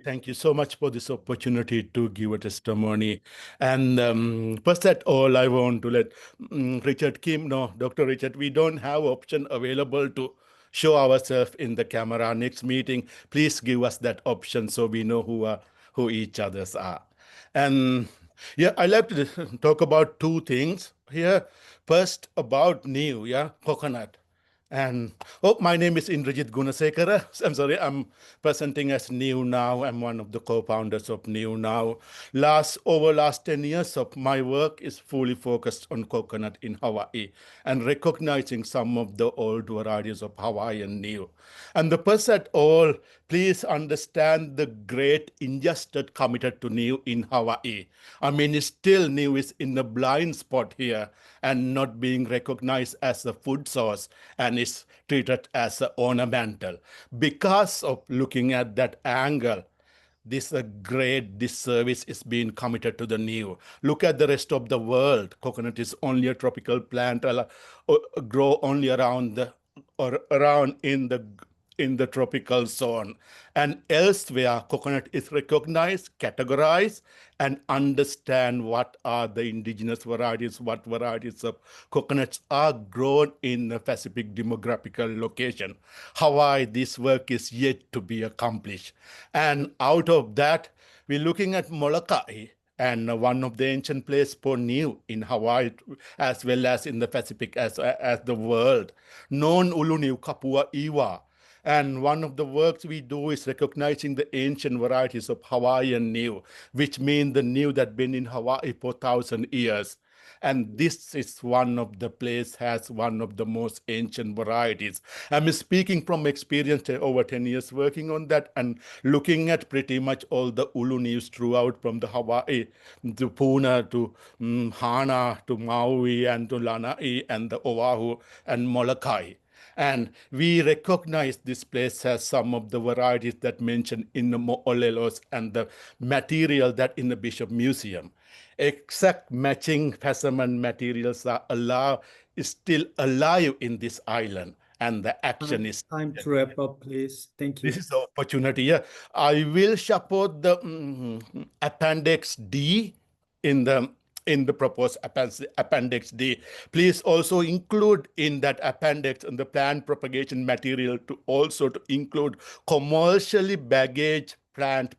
Thank you so much for this opportunity to give a testimony. And first at all, I want to let Richard Kim know, Dr. Richard, we don't have option available to show ourselves in the camera. Next meeting, please give us that option so we know who each others are. And yeah, I like to talk about two things here. First, about new, coconut. And my name is Indrajit Gunasekara. I'm sorry, I'm presenting as New Now. I'm one of the co-founders of New Now. Over last 10 years of my work is fully focused on coconut in Hawaii and recognizing some of the old varieties of Hawaiian New. And the first at all, please please understand the great injustice committed to Niue in Hawaii. I mean, still Niue is in the blind spot here and not being recognized as a food source and is treated as ornamental. Because of looking at that angle, this great disservice is being committed to the Niue. Look at the rest of the world. Coconut is only a tropical plant, grow only around in the tropical zone. And elsewhere, coconut is recognized, categorized, and understand what are the indigenous varieties, what varieties of coconuts are grown in a Pacific demographical location. Hawaii, this work is yet to be accomplished. And out of that, we're looking at Molokai, and one of the ancient places for Niue in Hawaii, as well as in the Pacific, as the world, known Ulu Niue Kapua Iwa. And one of the works we do is recognizing the ancient varieties of Hawaiian Niue, which mean the Niue that been in Hawaii for 1,000 years. And this is one of the place has one of the most ancient varieties. I'm speaking from experience over 10 years working on that and looking at pretty much all the Ulu Niues throughout from the Hawaii to Puna to Hana to Maui and to Lanai and the Oahu and Molokai. And we recognize this place has some of the varieties that mentioned in the Mo'olelos and the material that in the Bishop Museum. Exact matching specimen materials are still alive in this island, and the action is time to wrap up, please. Thank you. This is the opportunity. Yeah, I will support the Appendix D in the proposed Appendix D. Please also include in that appendix in the plant propagation material to also to include commercially baggage plant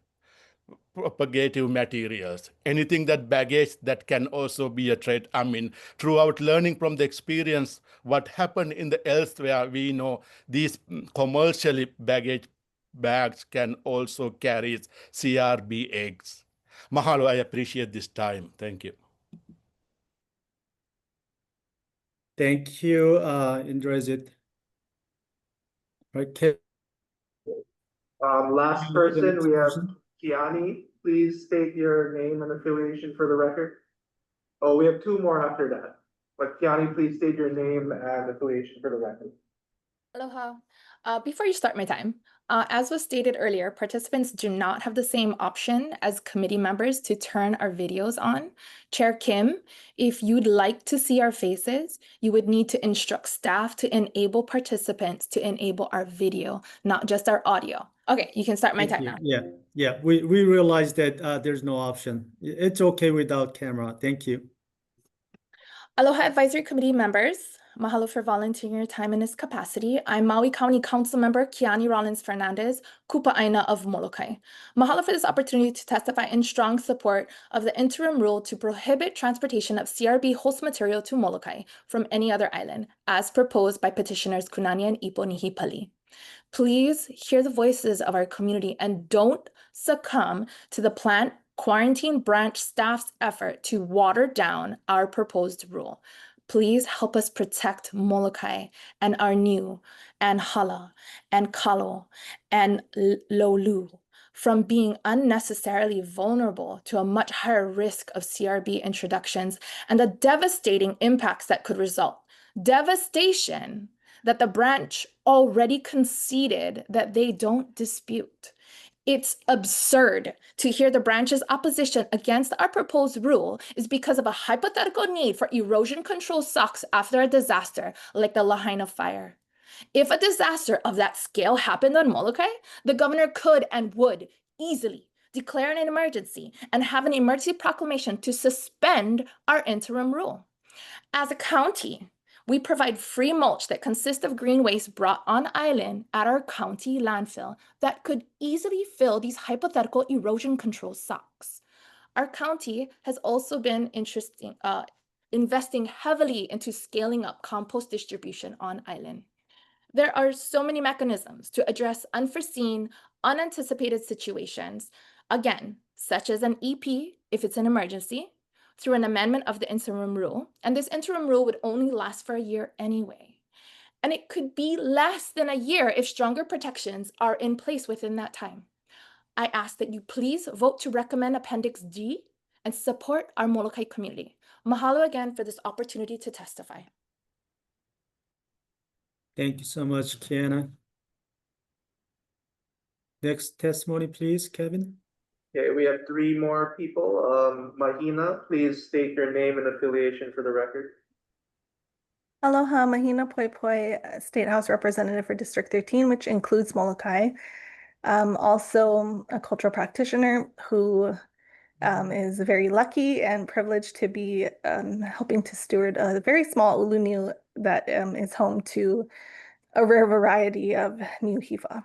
propagative materials. Anything that baggage that can also be a threat. I mean, throughout learning from the experience, what happened in the elsewhere, we know these commercially baggage bags can also carry CRB eggs. Mahalo, I appreciate this time. Thank you. Thank you, Indrajit. Okay. Last person, we have Kiani. Please state your name and affiliation for the record. Oh, we have two more after that. But Kiani, please state your name and affiliation for the record. Aloha. Before you start my time, as was stated earlier, participants do not have the same option as committee members to turn our videos on. Chair Kim, if you'd like to see our faces, you would need to instruct staff to enable participants to enable our video, not just our audio. Okay, you can start my time now. Yeah, we realize that there's no option. It's okay without camera. Thank you. Aloha Advisory Committee members. Mahalo for volunteering your time in this capacity. I'm Maui County Council Member Kiani Rollins Fernandez, Kupa Aina of Molokai. Mahalo for this opportunity to testify in strong support of the interim rule to prohibit transportation of CRB host material to Molokai from any other island, as proposed by petitioners Kunani and Ipo Nihipali. Please hear the voices of our community and don't succumb to the plant quarantine branch staff's effort to water down our proposed rule. Please help us protect Molokai and our Niue and Hala and Kalo and Lolu from being unnecessarily vulnerable to a much higher risk of CRB introductions and the devastating impacts that could result. Devastation that the branch already conceded that they don't dispute. It's absurd to hear the branch's opposition against our proposed rule is because of a hypothetical need for erosion control socks after a disaster like the Lahaina fire. If a disaster of that scale happened on Molokai, the governor could and would easily declare an emergency and have an emergency proclamation to suspend our interim rule. As a county, we provide free mulch that consists of green waste brought on island at our county landfill that could easily fill these hypothetical erosion control socks. Our county has also been investing heavily into scaling up compost distribution on island. There are so many mechanisms to address unforeseen, unanticipated situations, again, such as an EP if it's an emergency, through an amendment of the interim rule, and this interim rule would only last for a year anyway. and it could be less than a year if stronger protections are in place within that time. I ask that you please vote to recommend Appendix G and support our Molokai community. Mahalo again for this opportunity to testify. Thank you so much, Kiana. Next testimony, please, Kevin. Okay, we have 3 more people. Mahina, please state your name and affiliation for the record. Aloha, Mahina Poi Poi, State House Representative for District 13, which includes Molokai. Also a cultural practitioner who is very lucky and privileged to be helping to steward a very small ulunu that is home to a rare variety of new hiva.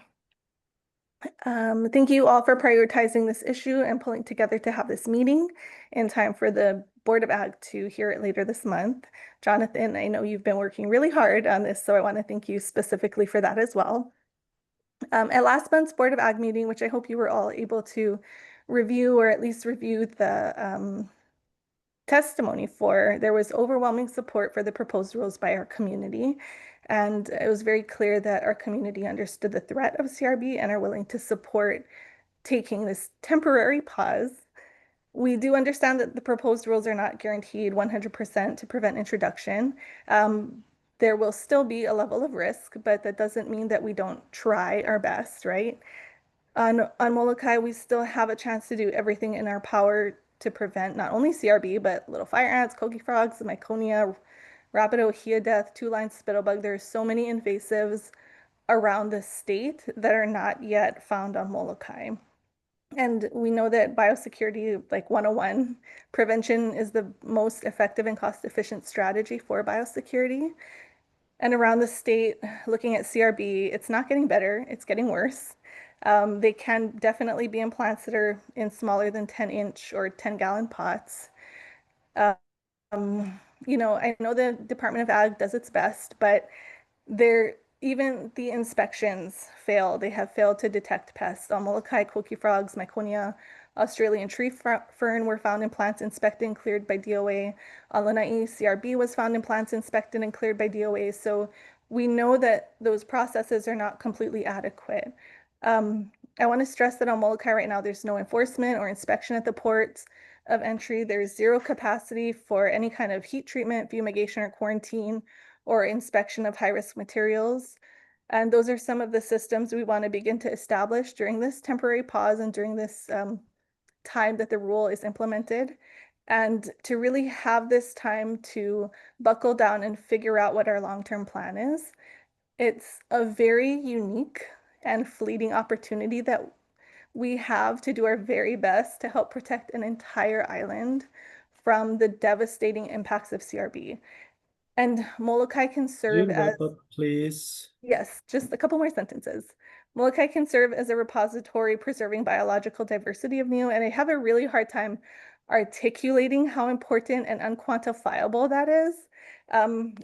Thank you all for prioritizing this issue and pulling together to have this meeting in time for the Board of Ag to hear it later this month. Jonathan, I know you've been working really hard on this, so I want to thank you specifically for that as well. At last month's Board of Ag meeting, which I hope you were all able to review or at least review the testimony for, there was overwhelming support for the proposed rules by our community. And it was very clear that our community understood the threat of CRB and are willing to support taking this temporary pause. We do understand that the proposed rules are not guaranteed 100% to prevent introduction. There will still be a level of risk, but that doesn't mean that we don't try our best, right? On Molokai, we still have a chance to do everything in our power to prevent not only CRB, but little fire ants, kogi frogs, myconia, rapid ohia death, two-line spittlebug. There are so many invasives around the state that are not yet found on Molokai. And we know that biosecurity, like 101, prevention is the most effective and cost-efficient strategy for biosecurity. And around the state, looking at CRB, it's not getting better, it's getting worse. They can definitely be in plants that are in smaller than 10-inch or 10-gallon pots. You know, I know the Department of Ag does its best, but even the inspections fail. They have failed to detect pests. Molokai, koki frogs, myconia, Australian tree fern were found in plants inspected and cleared by DOA. On Lanai, CRB was found in plants inspected and cleared by DOA. So we know that those processes are not completely adequate. I want to stress that on Molokai right now, there's no enforcement or inspection at the ports of entry. There's zero capacity for any kind of heat treatment, fumigation, or quarantine, or inspection of high-risk materials. And those are some of the systems we want to begin to establish during this temporary pause and during this time that the rule is implemented, and to really have this time to buckle down and figure out what our long-term plan is. It's a very unique and fleeting opportunity that we have to do our very best to help protect an entire island from the devastating impacts of CRB. And Molokai can serve as— wrap up, please. Yes, just a couple more sentences. Molokai can serve as a repository preserving biological diversity of NEO, and I have a really hard time articulating how important and unquantifiable that is.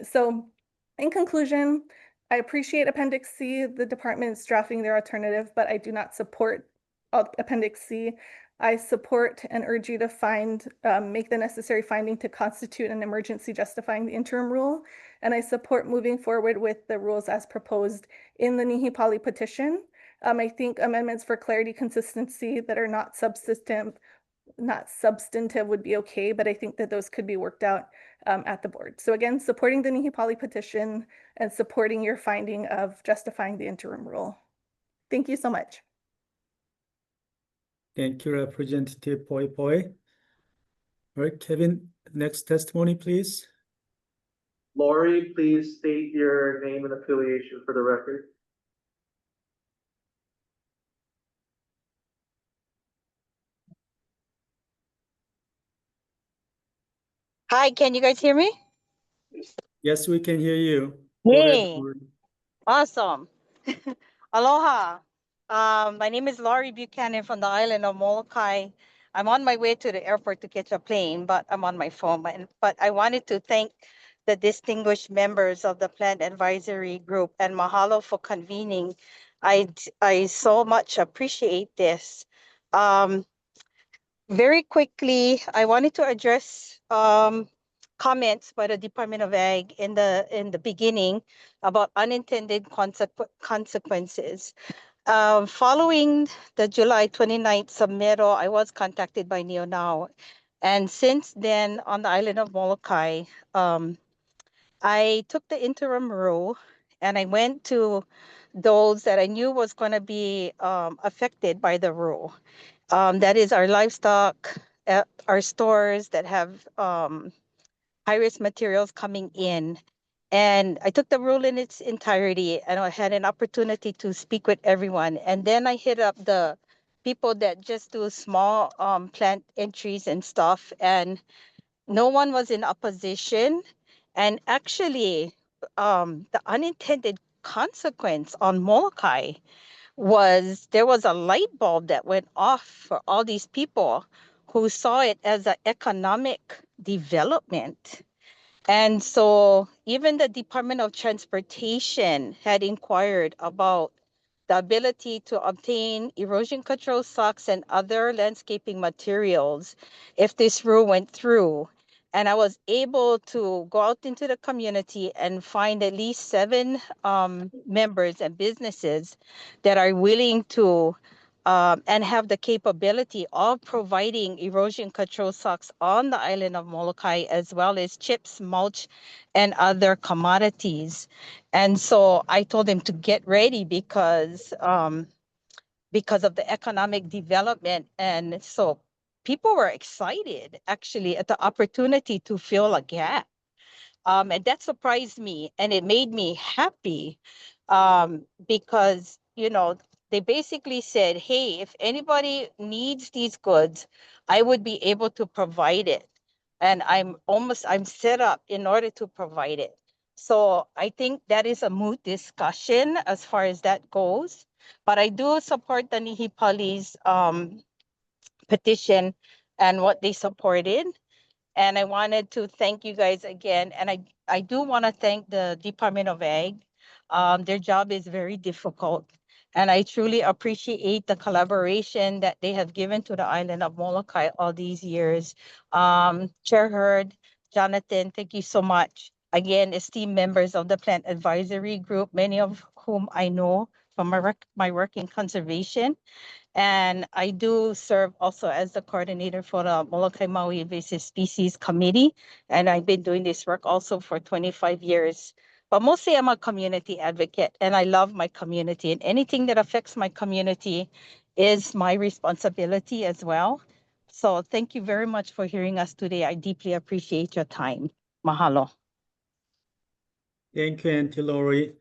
So in conclusion, I appreciate Appendix C, the department's drafting their alternative, but I do not support Appendix C. I support and urge you to make the necessary finding to constitute an emergency justifying the interim rule. And I support moving forward with the rules as proposed in the Nihipali petition. I think amendments for clarity, consistency that are not substantive would be okay, but I think that those could be worked out at the board. So again, supporting the Nihipali petition and supporting your finding of justifying the interim rule. Thank you so much. Thank you, Representative Poi Poi. All right, Kevin, next testimony, please. Lori, please state your name and affiliation for the record. Hi, can you guys hear me? Yes, we can hear you. Go ahead, Yay. Lori. Awesome. Aloha. My name is Laurie Buchanan from the island of Molokai. I'm on my way to the airport to catch a plane, but I'm on my phone. But I wanted to thank the distinguished members of the Plant Advisory Group and mahalo for convening. I so much appreciate this. Very quickly, I wanted to address comments by the Department of Ag in the beginning about unintended consequences. Following the July 29th submittal, I was contacted by NeoNow. And since then, on the island of Molokai, I took the interim rule and I went to those that I knew was going to be affected by the rule. That is our livestock, our stores that have high-risk materials coming in. And I took the rule in its entirety and I had an opportunity to speak with everyone. And then I hit up the people that just do small plant entries and stuff. And no one was in opposition. And actually, the unintended consequence on Molokai was there was a light bulb that went off for all these people who saw it as an economic development. And so even the Department of Transportation had inquired about the ability to obtain erosion control socks and other landscaping materials if this rule went through. And I was able to go out into the community and find at least 7 members and businesses that are willing to and have the capability of providing erosion control socks on the island of Molokai, as well as chips, mulch, and other commodities. And so I told them to get ready because of the economic development. And so people were excited actually at the opportunity to fill a gap. And that surprised me and it made me happy because, you know, they basically said, hey, if anybody needs these goods, I would be able to provide it. And I'm set up in order to provide it. So I think that is a moot discussion as far as that goes. But I do support the Nihipali's petition and what they supported. And I wanted to thank you guys again. And I do want to thank the Department of Ag. Their job is very difficult. And I truly appreciate the collaboration that they have given to the island of Molokai all these years. Chair Hurd, Jonathan, thank you so much. Again, esteemed members of the Plant Advisory Group, many of whom I know from my work in conservation. And I do serve also as the coordinator for the Molokai Maui Invasive Species Committee. And I've been doing this work also for 25 years. But mostly I'm a community advocate and I love my community. And anything that affects my community is my responsibility as well. So thank you very much for hearing us today. I deeply appreciate your time. Mahalo. Thank you, Auntie Lori.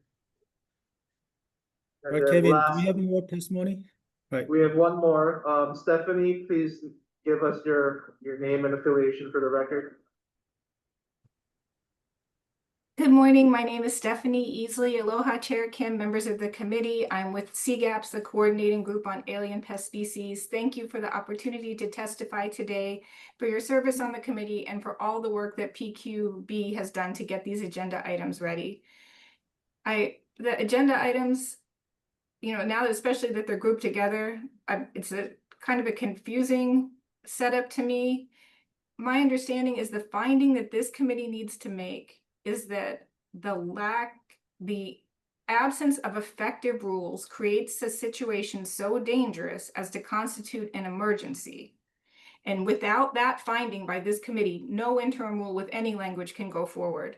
And Right, then Kevin, do last, you have more testimony? Right. we have one more. Stephanie, please give us your name and affiliation for the record. Good morning. My name is Stephanie Easley. Aloha, Chair Kim, members of the committee. I'm with CGAPS, the coordinating group on alien pest species. Thank you for the opportunity to testify today, for your service on the committee, and for all the work that PQB has done to get these agenda items ready. The agenda items, you know, now that especially that they're grouped together, it's a kind of a confusing setup to me. My understanding is the finding that this committee needs to make is that the absence of effective rules creates a situation so dangerous as to constitute an emergency. And without that finding by this committee, no interim rule with any language can go forward.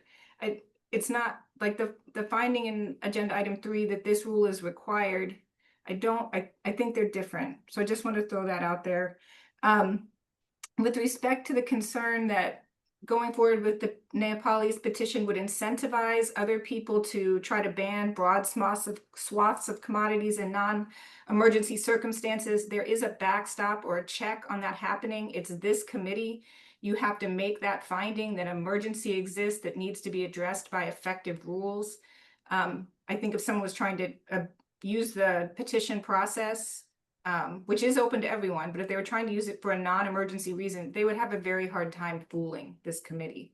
It's not like the finding in agenda item 3 that this rule is required. I think they're different. So I just want to throw that out there. With respect to the concern that going forward with the Nepalese petition would incentivize other people to try to ban broad swaths of commodities in non-emergency circumstances, there is a backstop or a check on that happening. It's this committee. You have to make that finding that emergency exists that needs to be addressed by effective rules. I think if someone was trying to use the petition process, which is open to everyone, but if they were trying to use it for a non-emergency reason, they would have a very hard time fooling this committee.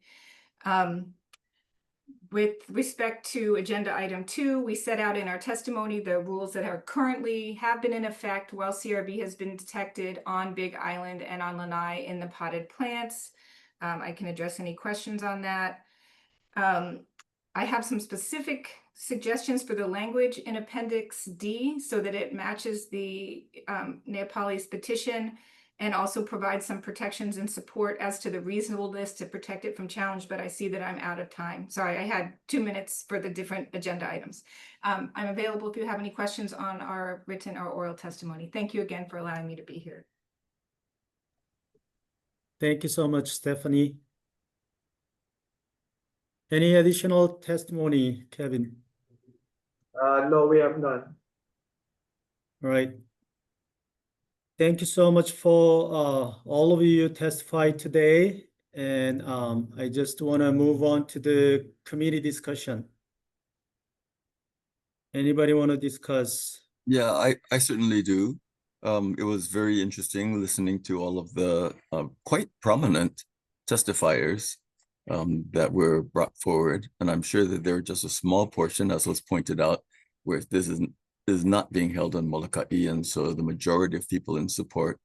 With respect to agenda item 2, we set out in our testimony the rules that have been in effect while CRB has been detected on Big Island and on Lanai in the potted plants. I can address any questions on that. I have some specific suggestions for the language in Appendix D so that it matches the Nepalese petition and also provides some protections and support as to the reasonableness to protect it from challenge, but I see that I'm out of time. Sorry, I had 2 minutes for the different agenda items. I'm available if you have any questions on our written or oral testimony. Thank you again for allowing me to be here. Thank you so much, Stephanie. Any additional testimony, Kevin? No, we have none. All right. Thank you so much for all of you testified today. And I just want to move on to the committee discussion. Anybody want to discuss? Yeah, I certainly do. It was very interesting listening to all of the quite prominent testifiers that were brought forward. And I'm sure that there are just a small portion, as was pointed out, where this is not being held on Molokai. And so the majority of people in support,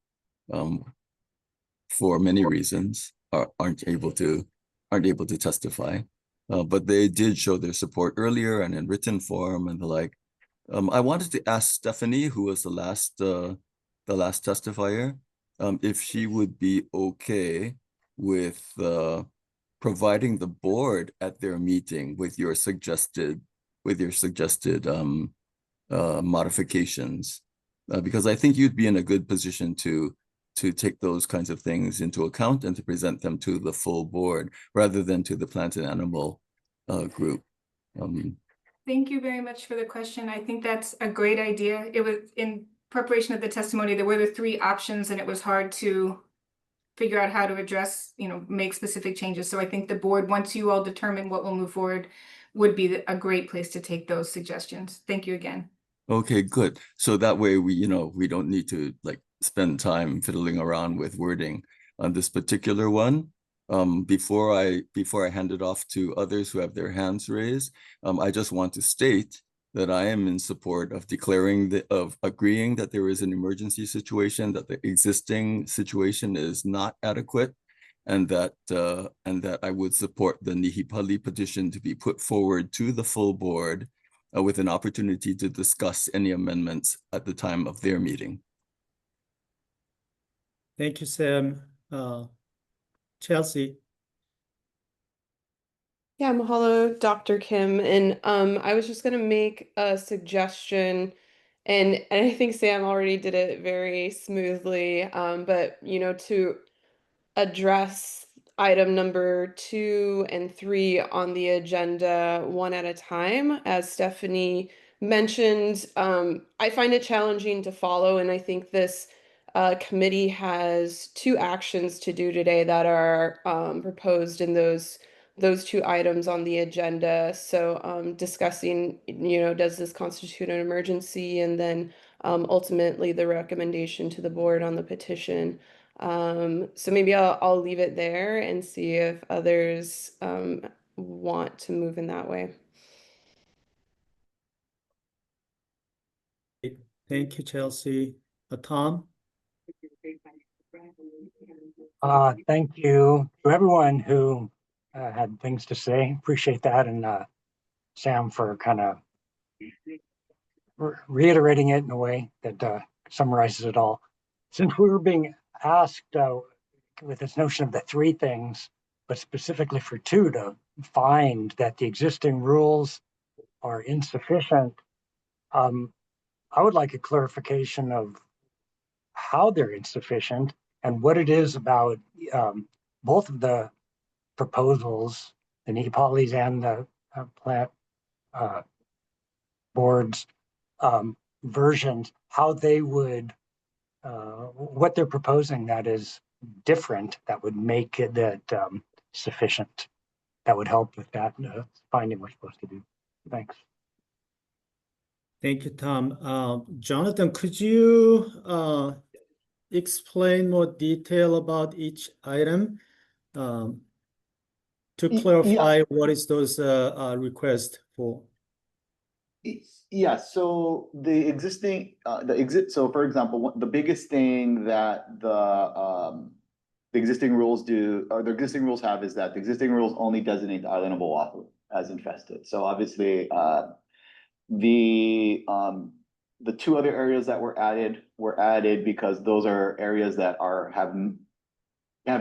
for many reasons, aren't able to testify. But they did show their support earlier and in written form and the like. I wanted to ask Stephanie, who was the last testifier, if she would be okay with providing the board at their meeting with your suggested modifications, because I think you'd be in a good position to take those kinds of things into account and to present them to the full board rather than to the plant and animal group. Thank you very much for the question. I think that's a great idea. It was in preparation of the testimony, there were the 3 options and it was hard to figure out how to address, make specific changes. So I think the board, once you all determine what will move forward, would be a great place to take those suggestions. Thank you again. Okay, good. So that way we don't need to spend time fiddling around with wording on this particular one. Before I hand it off to others who have their hands raised, I just want to state that I am in support of agreeing that there is an emergency situation, that the existing situation is not adequate, and that I would support the Nihipali petition to be put forward to the full board with an opportunity to discuss any amendments at the time of their meeting. Thank you, Sam. Chelsea. Yeah, mahalo, Dr. Kim. And I was just going to make a suggestion, and I think Sam already did it very smoothly, but, to address item number 2 and 3 on the agenda one at a time. As Stephanie mentioned, I find it challenging to follow, and I think this committee has 2 actions to do today that are proposed in those 2 items on the agenda. So discussing, does this constitute an emergency, and then ultimately the recommendation to the board on the petition. So maybe I'll leave it there and see if others want to move in that way. Thank you, Chelsea. Tom? Thank you to everyone who had things to say. Appreciate that. And Sam for kind of reiterating it in a way that summarizes it all. Since we were being asked with this notion of the 3 things, but specifically for 2 to find that the existing rules are insufficient, I would like a clarification of how they're insufficient and what it is about both of the proposals, the Nepalese and the plant board's versions, how they would, what they're proposing that is different, that would make it that sufficient, that would help with that finding we're supposed to do. Thanks. Thank you, Tom. Jonathan, could you explain more detail about each item to clarify what is those requests for? Yeah, so the existing, so for example, the biggest thing that the the existing rules do, or the existing rules have is that the existing rules only designate the island of Oahu as infested. So obviously, the two other areas that were added because those are areas that have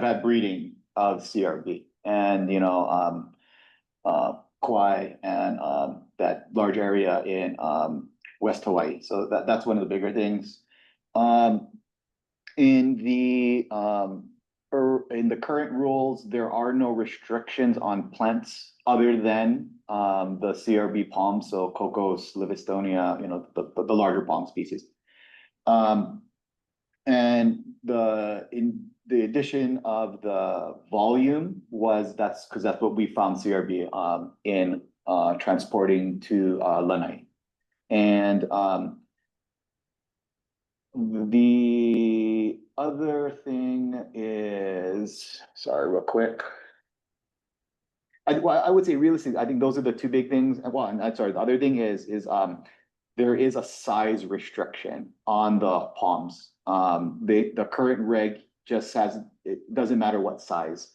had breeding of CRB, and Kauai and that large area in West Hawaii. So that's one of the bigger things. In the current rules, there are no restrictions on plants other than the CRB palms, so Cocos, Livistonia, the larger palm species. And the addition of the volume that's because that's what we found CRB in transporting to Lanai. And the other thing is, sorry, real quick. I would say realistically, I think those are the two big things. Well, and I'm sorry, the other thing is there is a size restriction on the palms. The current reg just says it doesn't matter what size.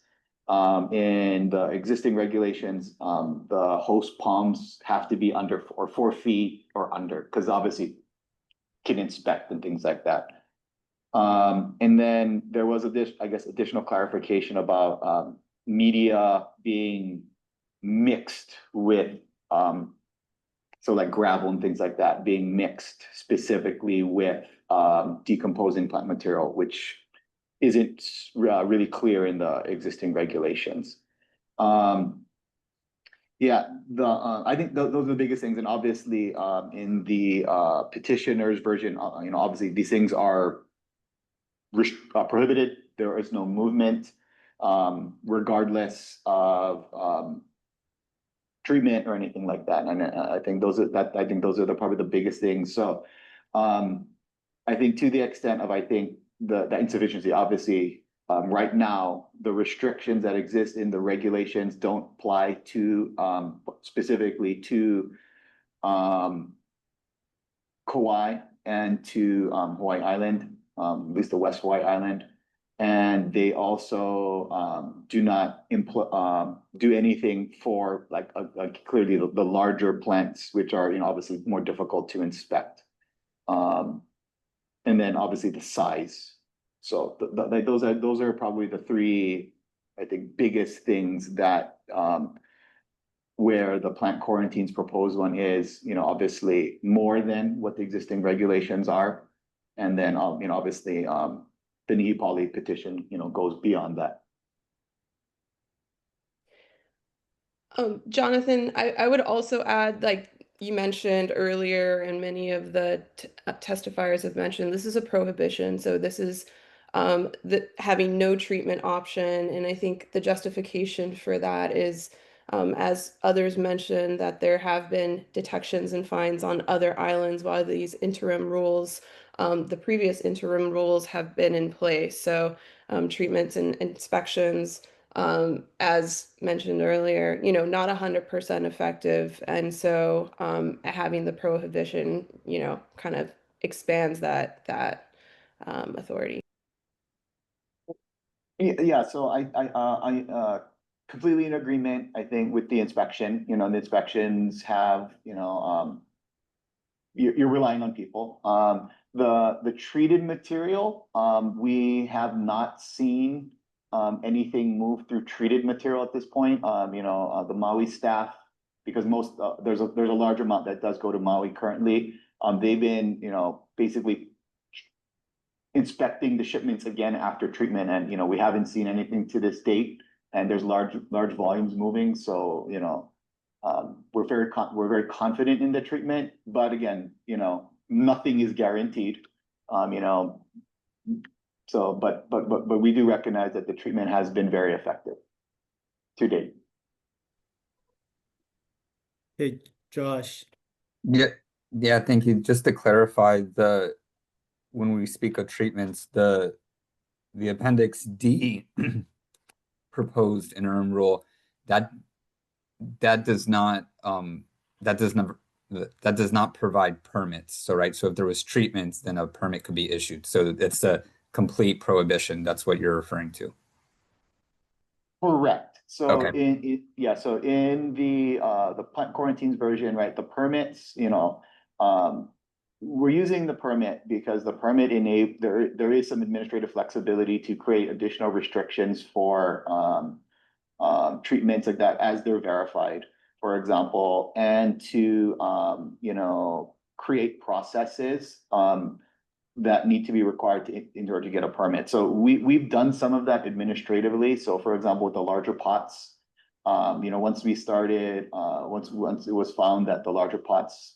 In the existing regulations, the host palms have to be under 4 feet or under, because obviously can inspect and things like that. And then there was additional clarification about media being mixed with so like gravel and things like that being mixed specifically with decomposing plant material, which isn't really clear in the existing regulations. Yeah, I think those are the biggest things, and obviously in the petitioner's version, obviously these things are prohibited. There is no movement, regardless of treatment or anything like that. And I think those are probably the biggest things. So I think to the extent of the insufficiency, obviously. Right now, the restrictions that exist in the regulations don't apply to specifically to Kauai and to Hawaii Island, at least the West Hawaii Island. And they also do not do anything for clearly the larger plants, which are obviously more difficult to inspect. And then obviously the size. So those are probably the three, I think, biggest things that where the plant quarantine's proposed one is, obviously more than what the existing regulations are. And then, obviously the Nihipali petition, goes beyond that. Jonathan, I would also add, like you mentioned earlier, and many of the testifiers have mentioned, this is a prohibition. So this is having no treatment option. And I think the justification for that is, as others mentioned, that there have been detections and fines on other islands while these interim rules, the previous interim rules have been in place. So treatments and inspections, as mentioned earlier, not 100% effective. And so having the prohibition, kind of expands that authority. Yeah, so I completely in agreement, I think, with the inspection. The inspections have, you're relying on people. The treated material, we have not seen anything move through treated material at this point. The Maui staff, because there's a large amount that does go to Maui currently. They've been, basically inspecting the shipments again after treatment, and we haven't seen anything to this date. And there's large volumes moving, so we're very confident in the treatment. But again, nothing is guaranteed. So, but we do recognize that the treatment has been very effective to date. Hey, Josh. Yeah, thank you. Just to clarify, when we speak of treatments, the Appendix D proposed interim rule that does not provide permits. So so if there was treatments, then a permit could be issued. So it's a complete prohibition. That's what you're referring to. Correct. So Okay. so in the plant quarantines version, right, the permits, we're using the permit because the permit there is some administrative flexibility to create additional restrictions for treatments like that as they're verified, for example, and to create processes that need to be required in order to get a permit. So we've done some of that administratively. So for example, with the larger pots, once we started, once it was found that the larger pots,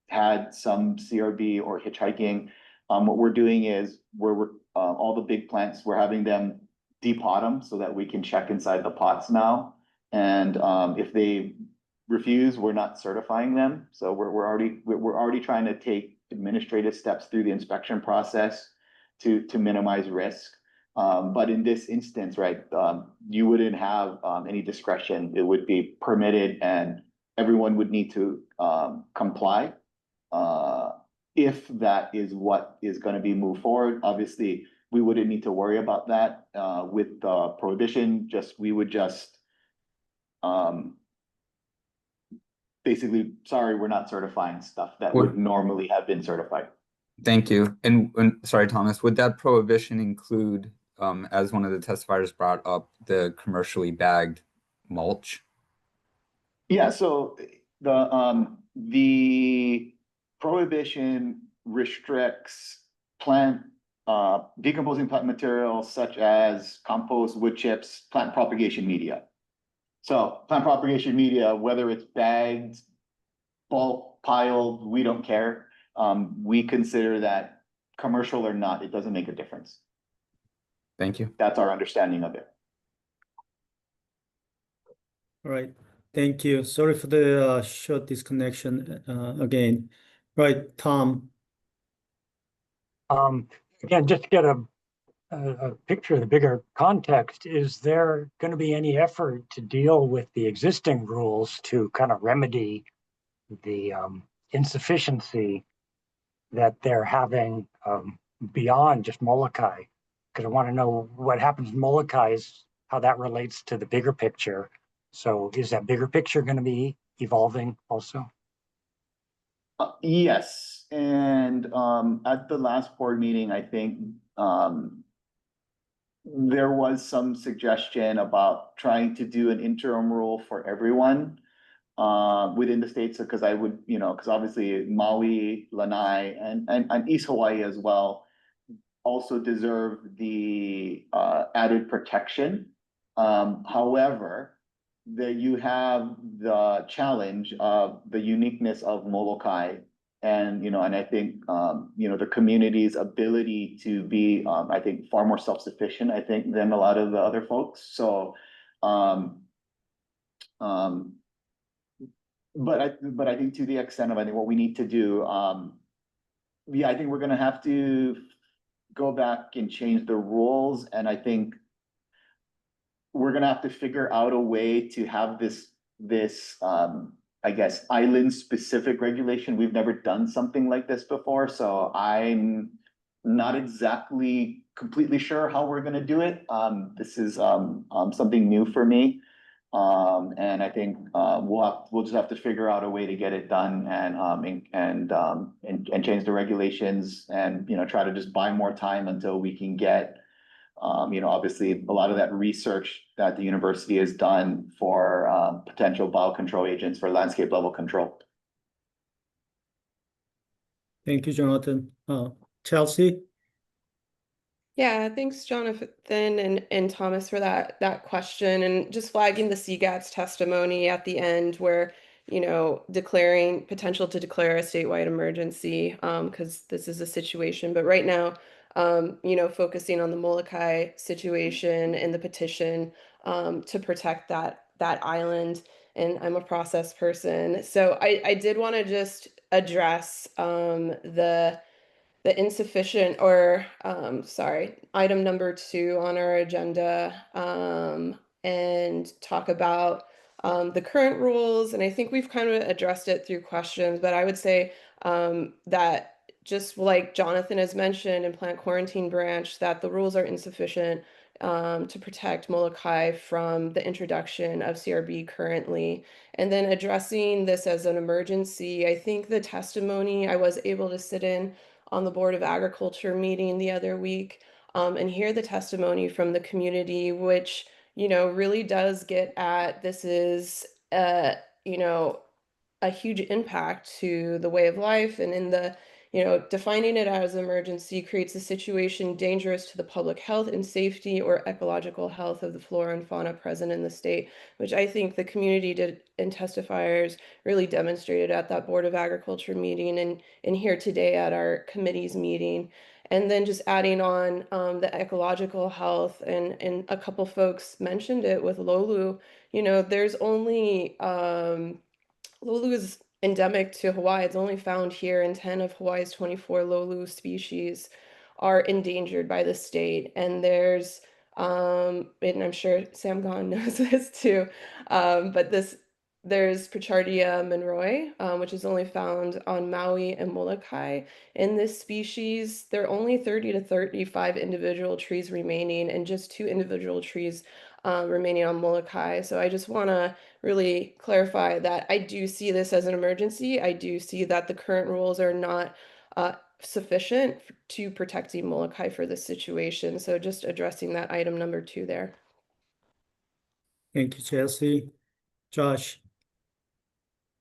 had some CRB or hitchhiking, what we're doing is we're all the big plants, we're having them depot them so that we can check inside the pots now. And if they refuse, we're not certifying them. So we're already trying to take administrative steps through the inspection process to minimize risk. But in this instance, right, you wouldn't have any discretion. It would be permitted and everyone would need to comply. If that is what is going to be moved forward, obviously we wouldn't need to worry about that with the prohibition. We would just basically, sorry, we're not certifying stuff that would normally have been certified. Thank you. And sorry, Thomas, would that prohibition include, as one of the testifiers brought up, the commercially bagged mulch? Yeah, so the prohibition restricts decomposing plant materials such as compost, wood chips, plant propagation media. So plant propagation media, whether it's bagged, bulk, piled, we don't care. We consider that commercial or not, it doesn't make a difference. Thank you. That's our understanding of it. All right. Thank you. Sorry for the short disconnection again. Right, Tom. Again, just to get a picture of the bigger context, is there going to be any effort to deal with the existing rules to kind of remedy the insufficiency that they're having beyond just Molokai? Because I want to know what happens in Molokai, is how that relates to the bigger picture. So is that bigger picture going to be evolving also? Yes, and at the last board meeting, I think there was some suggestion about trying to do an interim rule for everyone within the states, because because obviously Maui, Lanai, and East Hawaii as well also deserve the added protection. However, you have the challenge of the uniqueness of Molokai, and I think the community's ability to be I think far more self-sufficient, I think, than a lot of the other folks. So but I think to the extent of what we need to do, I think we're gonna have to go back and change the rules, and I think we're gonna have to figure out a way to have this I guess island specific regulation. We've never done something like this before, so I'm not exactly completely sure how we're gonna do it. This is something new for me. And I think we'll just have to figure out a way to get it done and change the regulations and try to just buy more time until we can get obviously a lot of that research that the university has done for potential biocontrol agents for landscape level control. Thank you, Jonathan. Chelsea? Yeah, thanks, Jonathan and Thomas, for that question, and just flagging the CGAP's testimony at the end where, declaring potential to declare a statewide emergency, because this is a situation. But right now, focusing on the Molokai situation and the petition to protect that island. And I'm a process person, so I did want to just address the insufficient, or item number 2 on our agenda, and talk about the current rules. And I think we've kind of addressed it through questions, but I would say that, just like Jonathan has mentioned in Plant Quarantine Branch, that the rules are insufficient to protect Molokai from the introduction of CRB currently. And then addressing this as an emergency, I think the testimony, I was able to sit in on the Board of Agriculture meeting the other week and hear the testimony from the community, which, you know, really does get at this is, you know, a huge impact to the way of life, and in the, you know, defining it as emergency creates a situation dangerous to the public health and safety or ecological health of the flora and fauna present in the state, which I think the community did and testifiers really demonstrated at that Board of Agriculture meeting and here today at our committee's meeting. And then just adding on the ecological health, and a couple folks mentioned it with Lolu, you know, there's only Lolu is endemic to Hawaii. It's only found here, and 10 of Hawaii's 24 Lolu species are endangered by the state. And there's, and I'm sure Sam Gon knows this too, but there's Pichardia monroe, which is only found on Maui and Molokai. In this species, there are only 30 to 35 individual trees remaining, and just 2 individual trees remaining on Molokai. So I just want to really clarify that I do see this as an emergency. I do see that the current rules are not sufficient to protecting Molokai for this situation. So just addressing that item number 2 there. Thank you, Chelsea. Josh.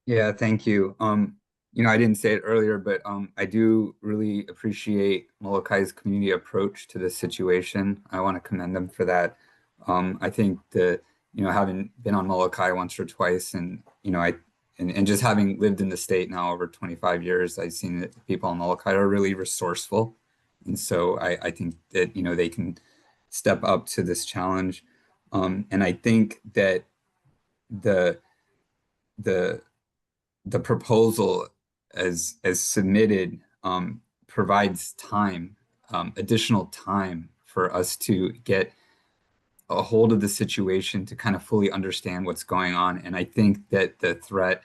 Yeah, thank you. You know, I didn't say it earlier, but I do really appreciate Molokai's community approach to this situation. I want to commend them for that. I think that, you know, having been on Molokai once or twice, and, you know, and just having lived in the state now over 25 years, I've seen that people on Molokai are really resourceful. And so I think that, you know, they can step up to this challenge. And I think that the proposal as submitted provides time, additional time for us to get a hold of the situation, to kind of fully understand what's going on. And I think that the threat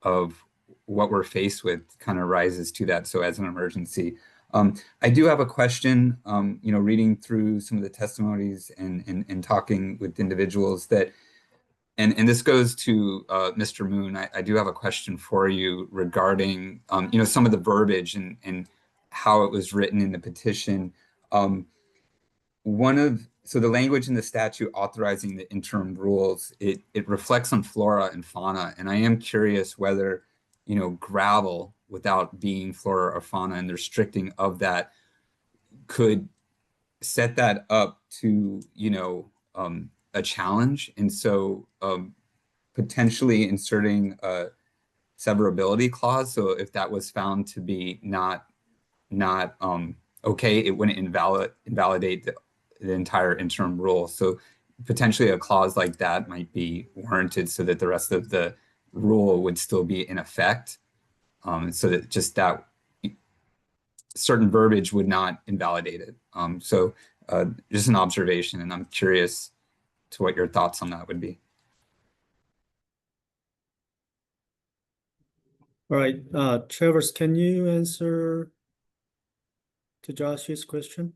of what we're faced with kind of rises to that. So as an emergency, I do have a question, you know, reading through some of the testimonies and talking with individuals that, and this goes to Mr. Moon. I do have a question for you regarding, you know, some of the verbiage and how it was written in the petition. So the language in the statute authorizing the interim rules, it reflects on flora and fauna. And I am curious whether, you know, gravel without being flora or fauna and the restricting of that could set that up to, you know, a challenge. And so potentially inserting a severability clause. So if that was found to be not okay, it wouldn't invalidate the entire interim rule. So potentially a clause like that might be warranted so that the rest of the rule would still be in effect. So that just that certain verbiage would not invalidate it. So just an observation, and I'm curious to what your thoughts on that would be. All right, Travers, can you answer to Josh's question?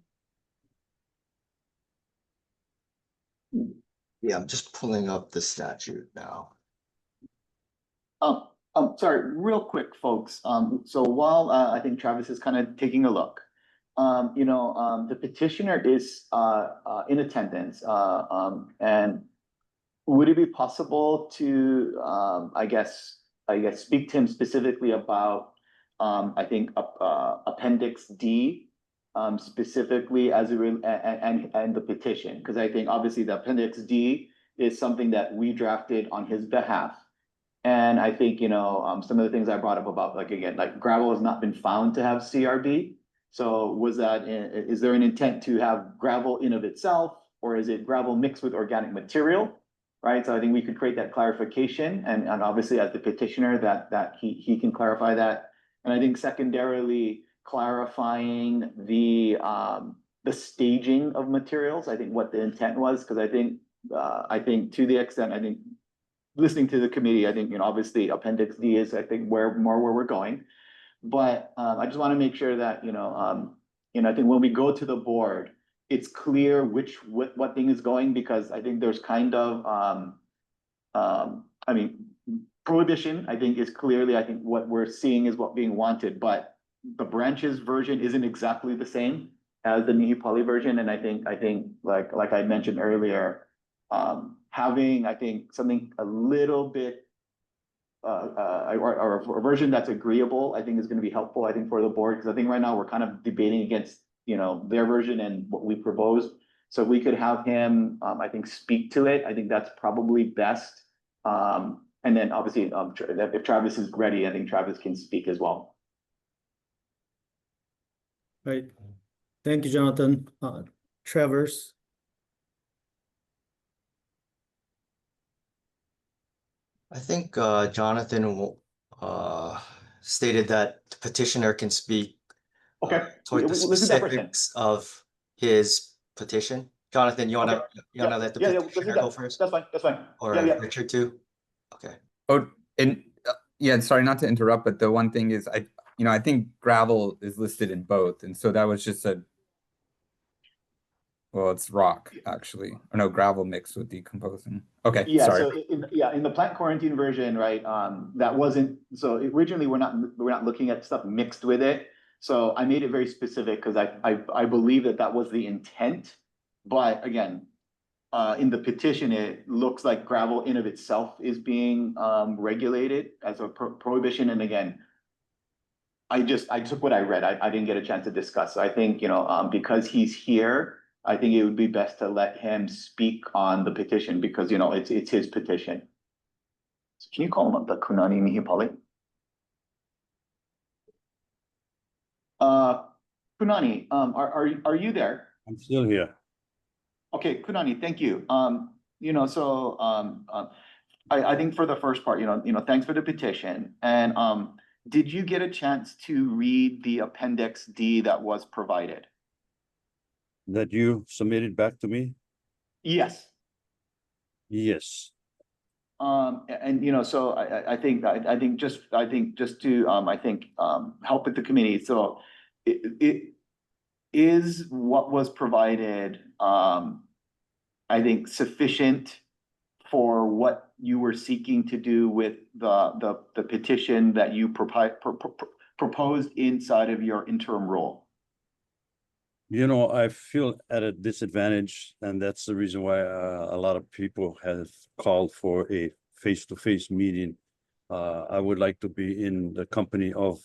Yeah, I'm just pulling up the statute now. Sorry, real quick, folks. So while I think Travis is kind of taking a look, you know, the petitioner is in attendance, and would it be possible to, I guess, speak to him specifically about, I think, Appendix D, specifically as and the petition, because I think obviously the Appendix D is something that we drafted on his behalf. And I think, you know, some of the things I brought up about, like, again, like gravel has not been found to have CRB. So was that, is there an intent to have gravel in of itself, or is it gravel mixed with organic material? Right. So I think we could create that clarification, and obviously as the petitioner that he can clarify that. And I think secondarily clarifying the staging of materials, I think what the intent was, because I think to the extent, I think listening to the committee, I think, you know, obviously Appendix D is, I think, where we're going. But I just want to make sure that, you know, I think when we go to the board, it's clear what thing is going, because I think there's kind of, I mean, prohibition, I think, is clearly, I think what we're seeing is what being wanted, but the branches version isn't exactly the same as the Nihipali version. And I think like I mentioned earlier, having, I think, something a little bit or a version that's agreeable, I think is going to be helpful, I think, for the board, because I think right now we're kind of debating against, you know, their version and what we proposed. So we could have him, I think, speak to it. I think that's probably best. And then obviously, if Travis is ready, I think Travis can speak as well. Right. Thank you, Jonathan. Travers. I think Jonathan stated that the petitioner can speak toward the specifics of his petition. Jonathan, you wanna let the petitioner go first? That's fine. Or Richard too? Okay. Oh, and yeah, sorry not to interrupt, but the one thing is I think gravel is listed in both, and so that was just well, it's rock actually, or no, gravel mixed with decomposing. Okay, yeah, sorry. So in the plant quarantine version, right? That wasn't, so originally we're not looking at stuff mixed with it. So I made it very specific because I believe that was the intent. But again, in the petition, it looks like gravel in of itself is being regulated as a prohibition. And again, I took what I read. I didn't get a chance to discuss. So I think, you know, because he's here, I think it would be best to let him speak on the petition, because, you know, it's his petition. So can you call him up, the Kunani Nihipali? Kunani, are you there? I'm still here. Okay, Kunani, thank you. You know, so I think for the first part, you know, thanks for the petition. And did you get a chance to read the Appendix D that was provided? That you submitted back to me? Yes. Yes. And you know, so I think just to help with the committee. So it is what was provided, I think, sufficient for what you were seeking to do with the petition that you proposed inside of your interim role? You know, I feel at a disadvantage, and that's the reason why a lot of people have called for a face-to-face meeting. I would like to be in the company of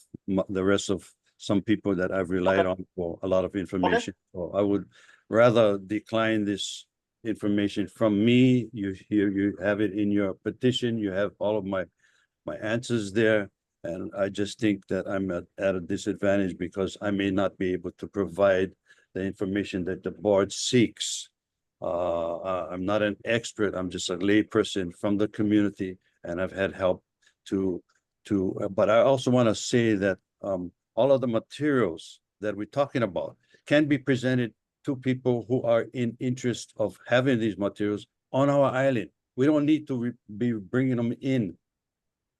the rest of some people that I've relied on for a lot of information. So I would rather decline this information from me. You have it in your petition. You have all of my answers there. And I just think that I'm at a disadvantage because I may not be able to provide the information that the board seeks. I'm not an expert. I'm just a lay person from the community, and I've had help but I also want to say that all of the materials that we're talking about can be presented to people who are in interest of having these materials on our island. We don't need to be bringing them in.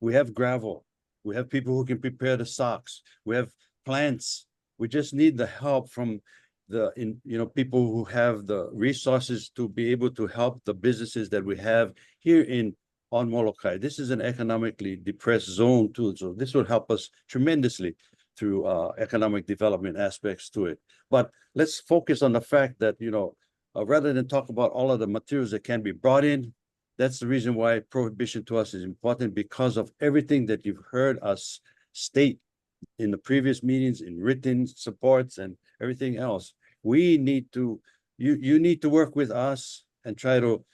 We have gravel. We have people who can prepare the socks. We have plants. We just need the help from people who have the resources to be able to help the businesses that we have here on Molokai. This is an economically depressed zone too, so this will help us tremendously through economic development aspects to it. But let's focus on the fact that, you know, rather than talk about all of the materials that can be brought in, that's the reason why prohibition to us is important, because of everything that you've heard us state in the previous meetings, in written supports and everything else. We need to, you need to work with us and try to,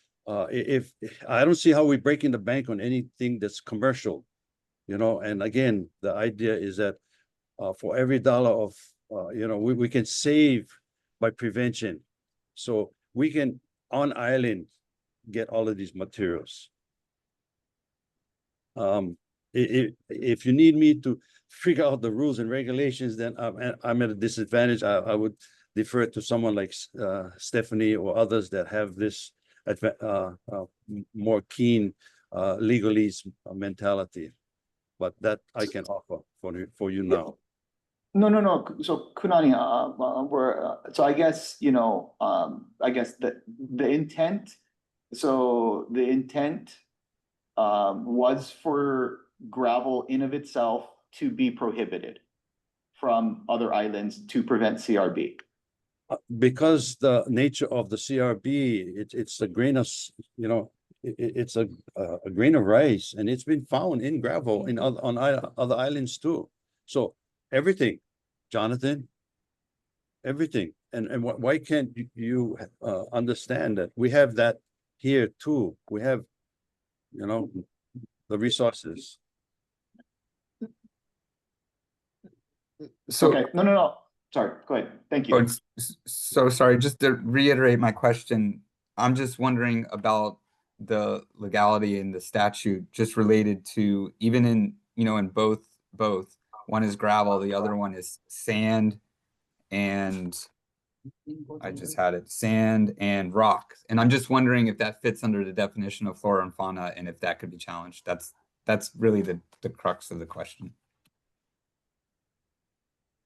if I don't see how we're breaking the bank on anything that's commercial, you know. And again, the idea is that for every dollar of, we can save by prevention. So we can on island get all of these materials. If you need me to figure out the rules and regulations, then I'm at a disadvantage. I would defer to someone like Stephanie or others that have this more keen legalese mentality. But that I can offer for you now. No. So Kunani, so I guess, I guess the intent, so the intent was for gravel in of itself to be prohibited from other islands to prevent CRB. Because the nature of the CRB, it's a grain of, it's a grain of rice, and it's been found in gravel in other islands too. So everything, Jonathan, everything. And why can't you understand that we have that here too? We have, the resources. So Okay, no. Sorry, go ahead. Thank you. So sorry, just to reiterate my question, I'm just wondering about the legality in the statute, just related to even in, in both, one is gravel, the other one is sand, and I just had it, sand and rock. And I'm just wondering if that fits under the definition of flora and fauna, and if that could be challenged. That's really the crux of the question.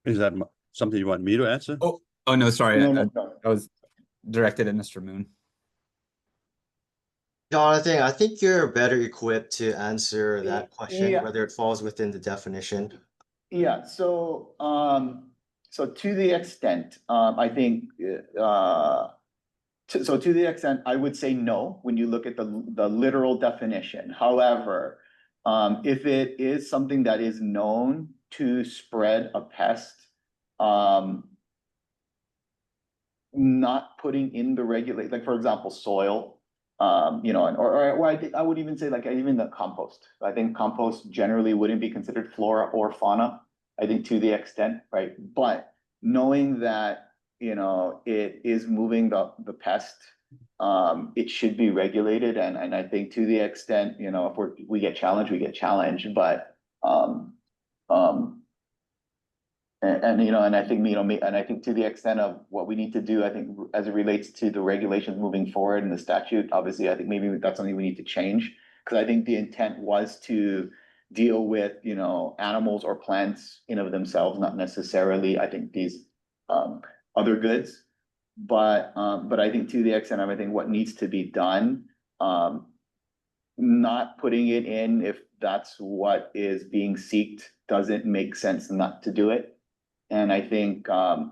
Is that something you want me to answer? Oh no, sorry. No. I was directed at Mr. Moon. Jonathan, I think you're better equipped to answer that question, Yeah. whether it falls within the definition. Yeah, so to the extent, I think, so to the extent, I would say no, when you look at the literal definition. However, if it is something that is known to spread a pest, not putting in the regulate, like for example, soil, or I think I would even say like even the compost. I think compost generally wouldn't be considered flora or fauna, I think, to the extent, right? But knowing that, it is moving the pest, it should be regulated. And I think to the extent, if we get challenged, we get challenged, but and I think, and I think to the extent of what we need to do, I think as it relates to the regulations moving forward in the statute, obviously, I think maybe that's something we need to change. Because I think the intent was to deal with, animals or plants in of themselves, not necessarily, I think, these other goods. But I think to the extent of, I think, what needs to be done, not putting it in if that's what is being sought doesn't make sense not to do it. And I think, I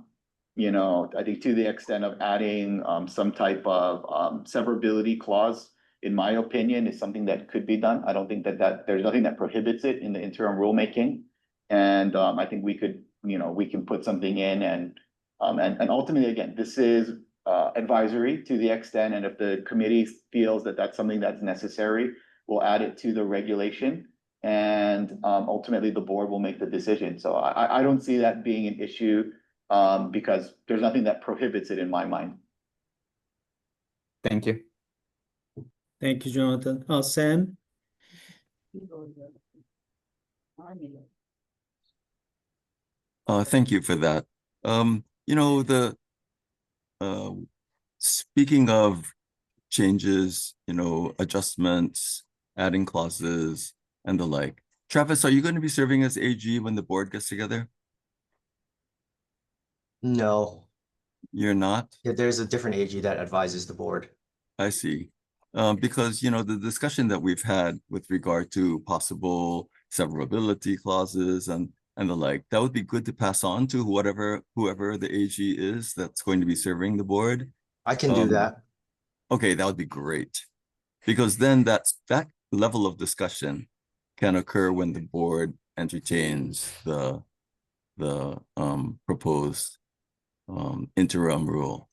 think to the extent of adding some type of severability clause, in my opinion, is something that could be done. I don't think that there's nothing that prohibits it in the interim rulemaking. And I think we could, we can put something in and ultimately, again, this is advisory to the extent, and if the committee feels that that's something that's necessary, we'll add it to the regulation. And ultimately, the board will make the decision. So I don't see that being an issue because there's nothing that prohibits it in my mind. Thank you. Thank you, Jonathan. Sam? Thank you for that. Speaking of changes, adjustments, adding clauses, and the like. Travis, are you going to be serving as AG when the board gets together? No. You're not? Yeah, there's a different AG that advises the board. I see. Because, the discussion that we've had with regard to possible severability clauses and the like, that would be good to pass on to whoever the AG is that's going to be serving the board. I can do that. Okay, that would be great. Because then that level of discussion can occur when the board entertains the proposed interim rule.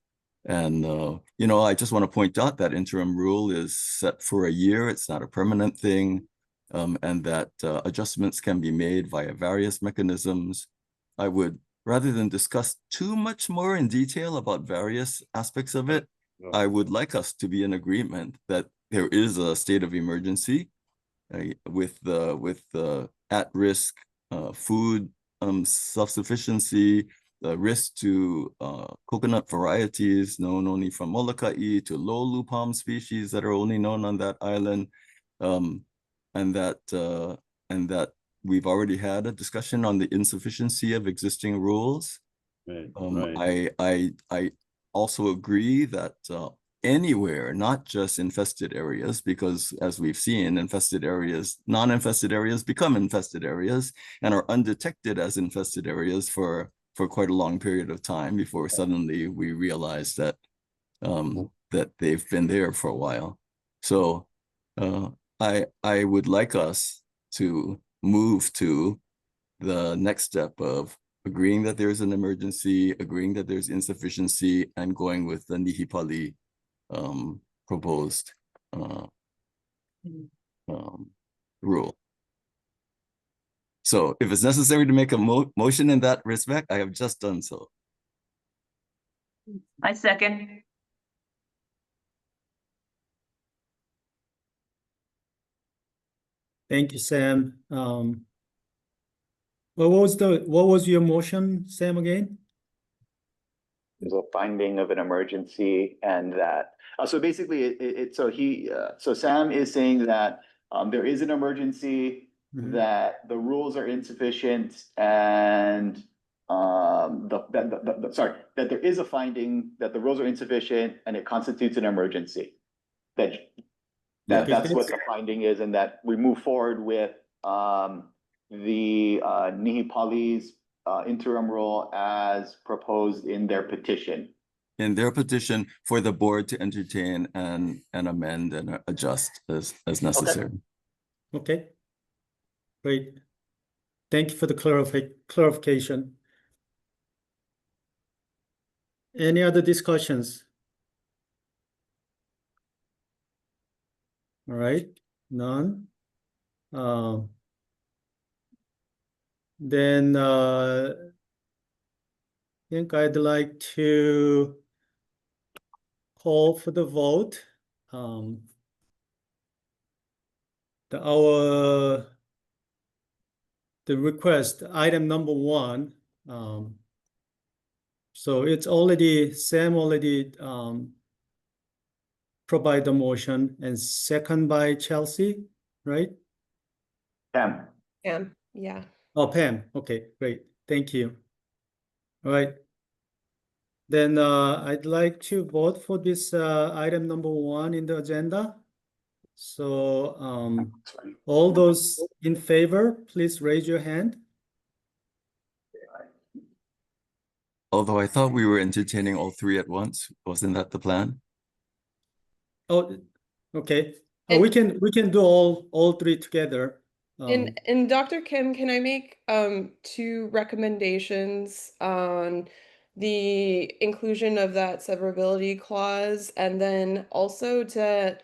And, I just want to point out that interim rule is set for a year. It's not a permanent thing, and that adjustments can be made via various mechanisms. I would, rather than discuss too much more in detail about various aspects of it, I would like us to be in agreement that there is a state of emergency with the at-risk food self-sufficiency, the risk to coconut varieties known only from Molokai to lolu palm species that are only known on that island, and that we've already had a discussion on the insufficiency of existing rules. I also agree that anywhere, not just infested areas, because as we've seen, infested areas, non-infested areas become infested areas and are undetected as infested areas for quite a long period of time before suddenly we realize that that they've been there for a while. So I would like us to move to the next step of agreeing that there's an emergency, agreeing that there's insufficiency, and going with the Nihipali proposed rule. So if it's necessary to make a motion in that respect, I have just done so. I second. Thank you, Sam. What was your motion, Sam, again? There's a finding of an emergency, and that so basically so Sam is saying that there is an emergency, that the rules are insufficient, and that there is a finding that the rules are insufficient and it constitutes an emergency. That's what the finding is, and that we move forward with the Nihipali's interim rule as proposed in their petition. In their petition for the board to entertain and amend and adjust as necessary. Okay. Great. Thank you for the clarification. Any other discussions? All right, none. Then I think I'd like to call for the vote. The request, item number 1. So it's already, Sam already provide the motion, and second by Chelsea, right? Pam. Pam, yeah. Oh, Pam. Okay, great. Thank you. All right. Then I'd like to vote for this item number 1 in the agenda. So all those in favor, please raise your hand. Although I thought we were entertaining all 3 at once. Wasn't that the plan? Oh, okay. We can do all 3 together. And Dr. Kim, can I make 2 recommendations on the inclusion of that severability clause, and then also to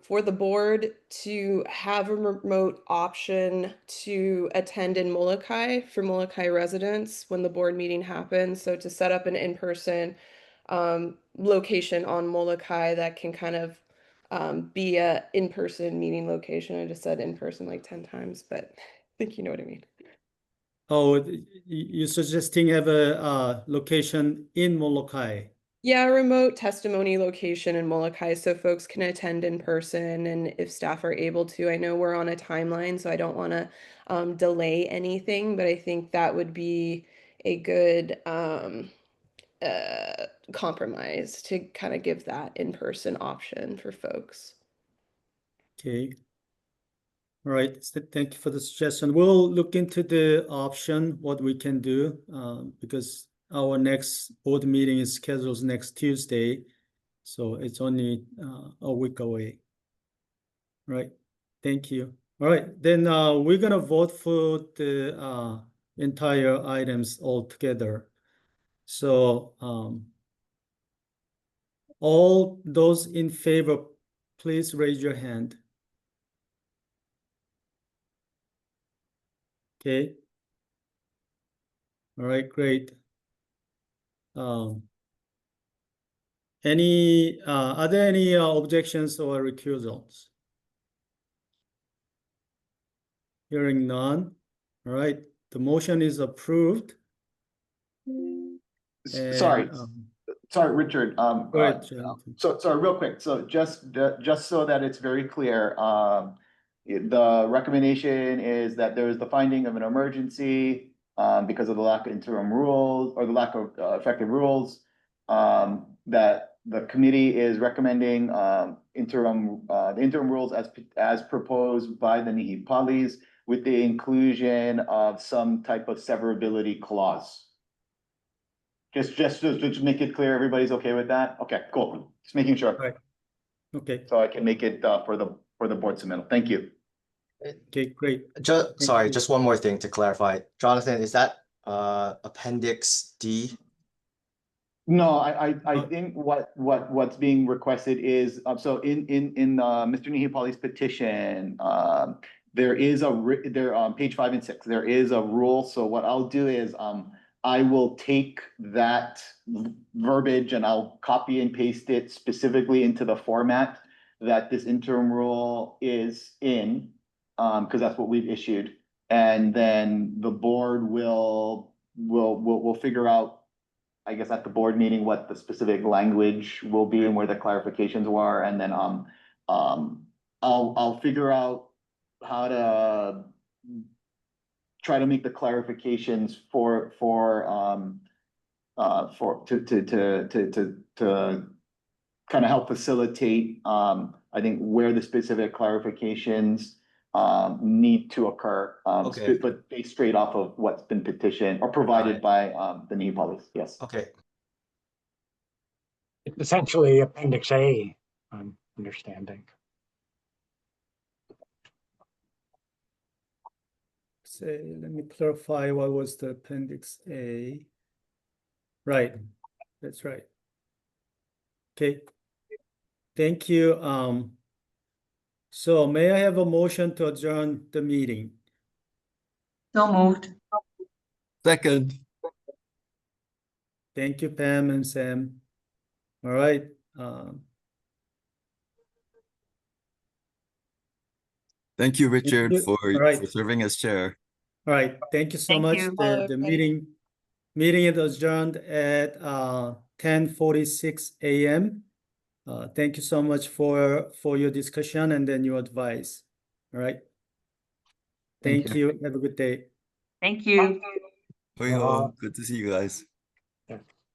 for the board to have a remote option to attend in Molokai for Molokai residents when the board meeting happens. So to set up an in-person location on Molokai that can kind of be a in-person meeting location. I just said in-person like 10 times, but I think you know what I mean. Oh, you're suggesting have a location in Molokai? Yeah, a remote testimony location in Molokai so folks can attend in person, and if staff are able to. I know we're on a timeline, so I don't want to delay anything, but I think that would be a good compromise to kind of give that in-person option for folks. Okay. All right, so thank you for the suggestion. We'll look into the option, what we can do, because our next board meeting is scheduled next Tuesday, so it's only a week away. Right, thank you. All right, then we're gonna vote for the entire items all together. So all those in favor, please raise your hand. Okay. All right, great. Are there any objections or recusals? Hearing none. All right, the motion is approved. Sorry, Richard. Go ahead, so sorry, real quick. So just so that it's very clear, the recommendation is that there is the finding of an emergency because of the lack of interim rules or the lack of effective rules. That the committee is recommending the interim rules as proposed by the Nihipalis with the inclusion of some type of severability clause. Just to make it clear, everybody's okay with that? Okay, cool. Just making sure. Right. Okay. So I can make it for the board submittal. Thank you. Okay, great. Sorry, just one more thing to clarify. Jonathan, is that Appendix D? No, I think what's being requested is so in Mr. Nihipali's petition, there is on page 5 and 6, there is a rule. So what I'll do is I will take that verbiage and I'll copy and paste it specifically into the format that this interim rule is in, because that's what we've issued. And then the board will figure out, I guess at the board meeting, what the specific language will be and where the clarifications were, and then I'll figure out how to try to make the clarifications to kind of help facilitate I think where the specific clarifications need to occur, but based straight off of what's been petitioned or provided by the Nihipalis. Yes. Okay. It's essentially Appendix A, I'm understanding. Say, let me clarify what was the Appendix A. Right, that's right. Okay, thank you. So may I have a motion to adjourn the meeting? So moved. Second. Thank you, Pam and Sam. All right. Thank you, Richard, you. for Right. serving as chair. All right, thank you so Thank much. you. The meeting is adjourned at 10:46 a.m. Thank you so much for your discussion and then your advice. All right. Thank you. Have a good day. Thank you. Good to see you guys.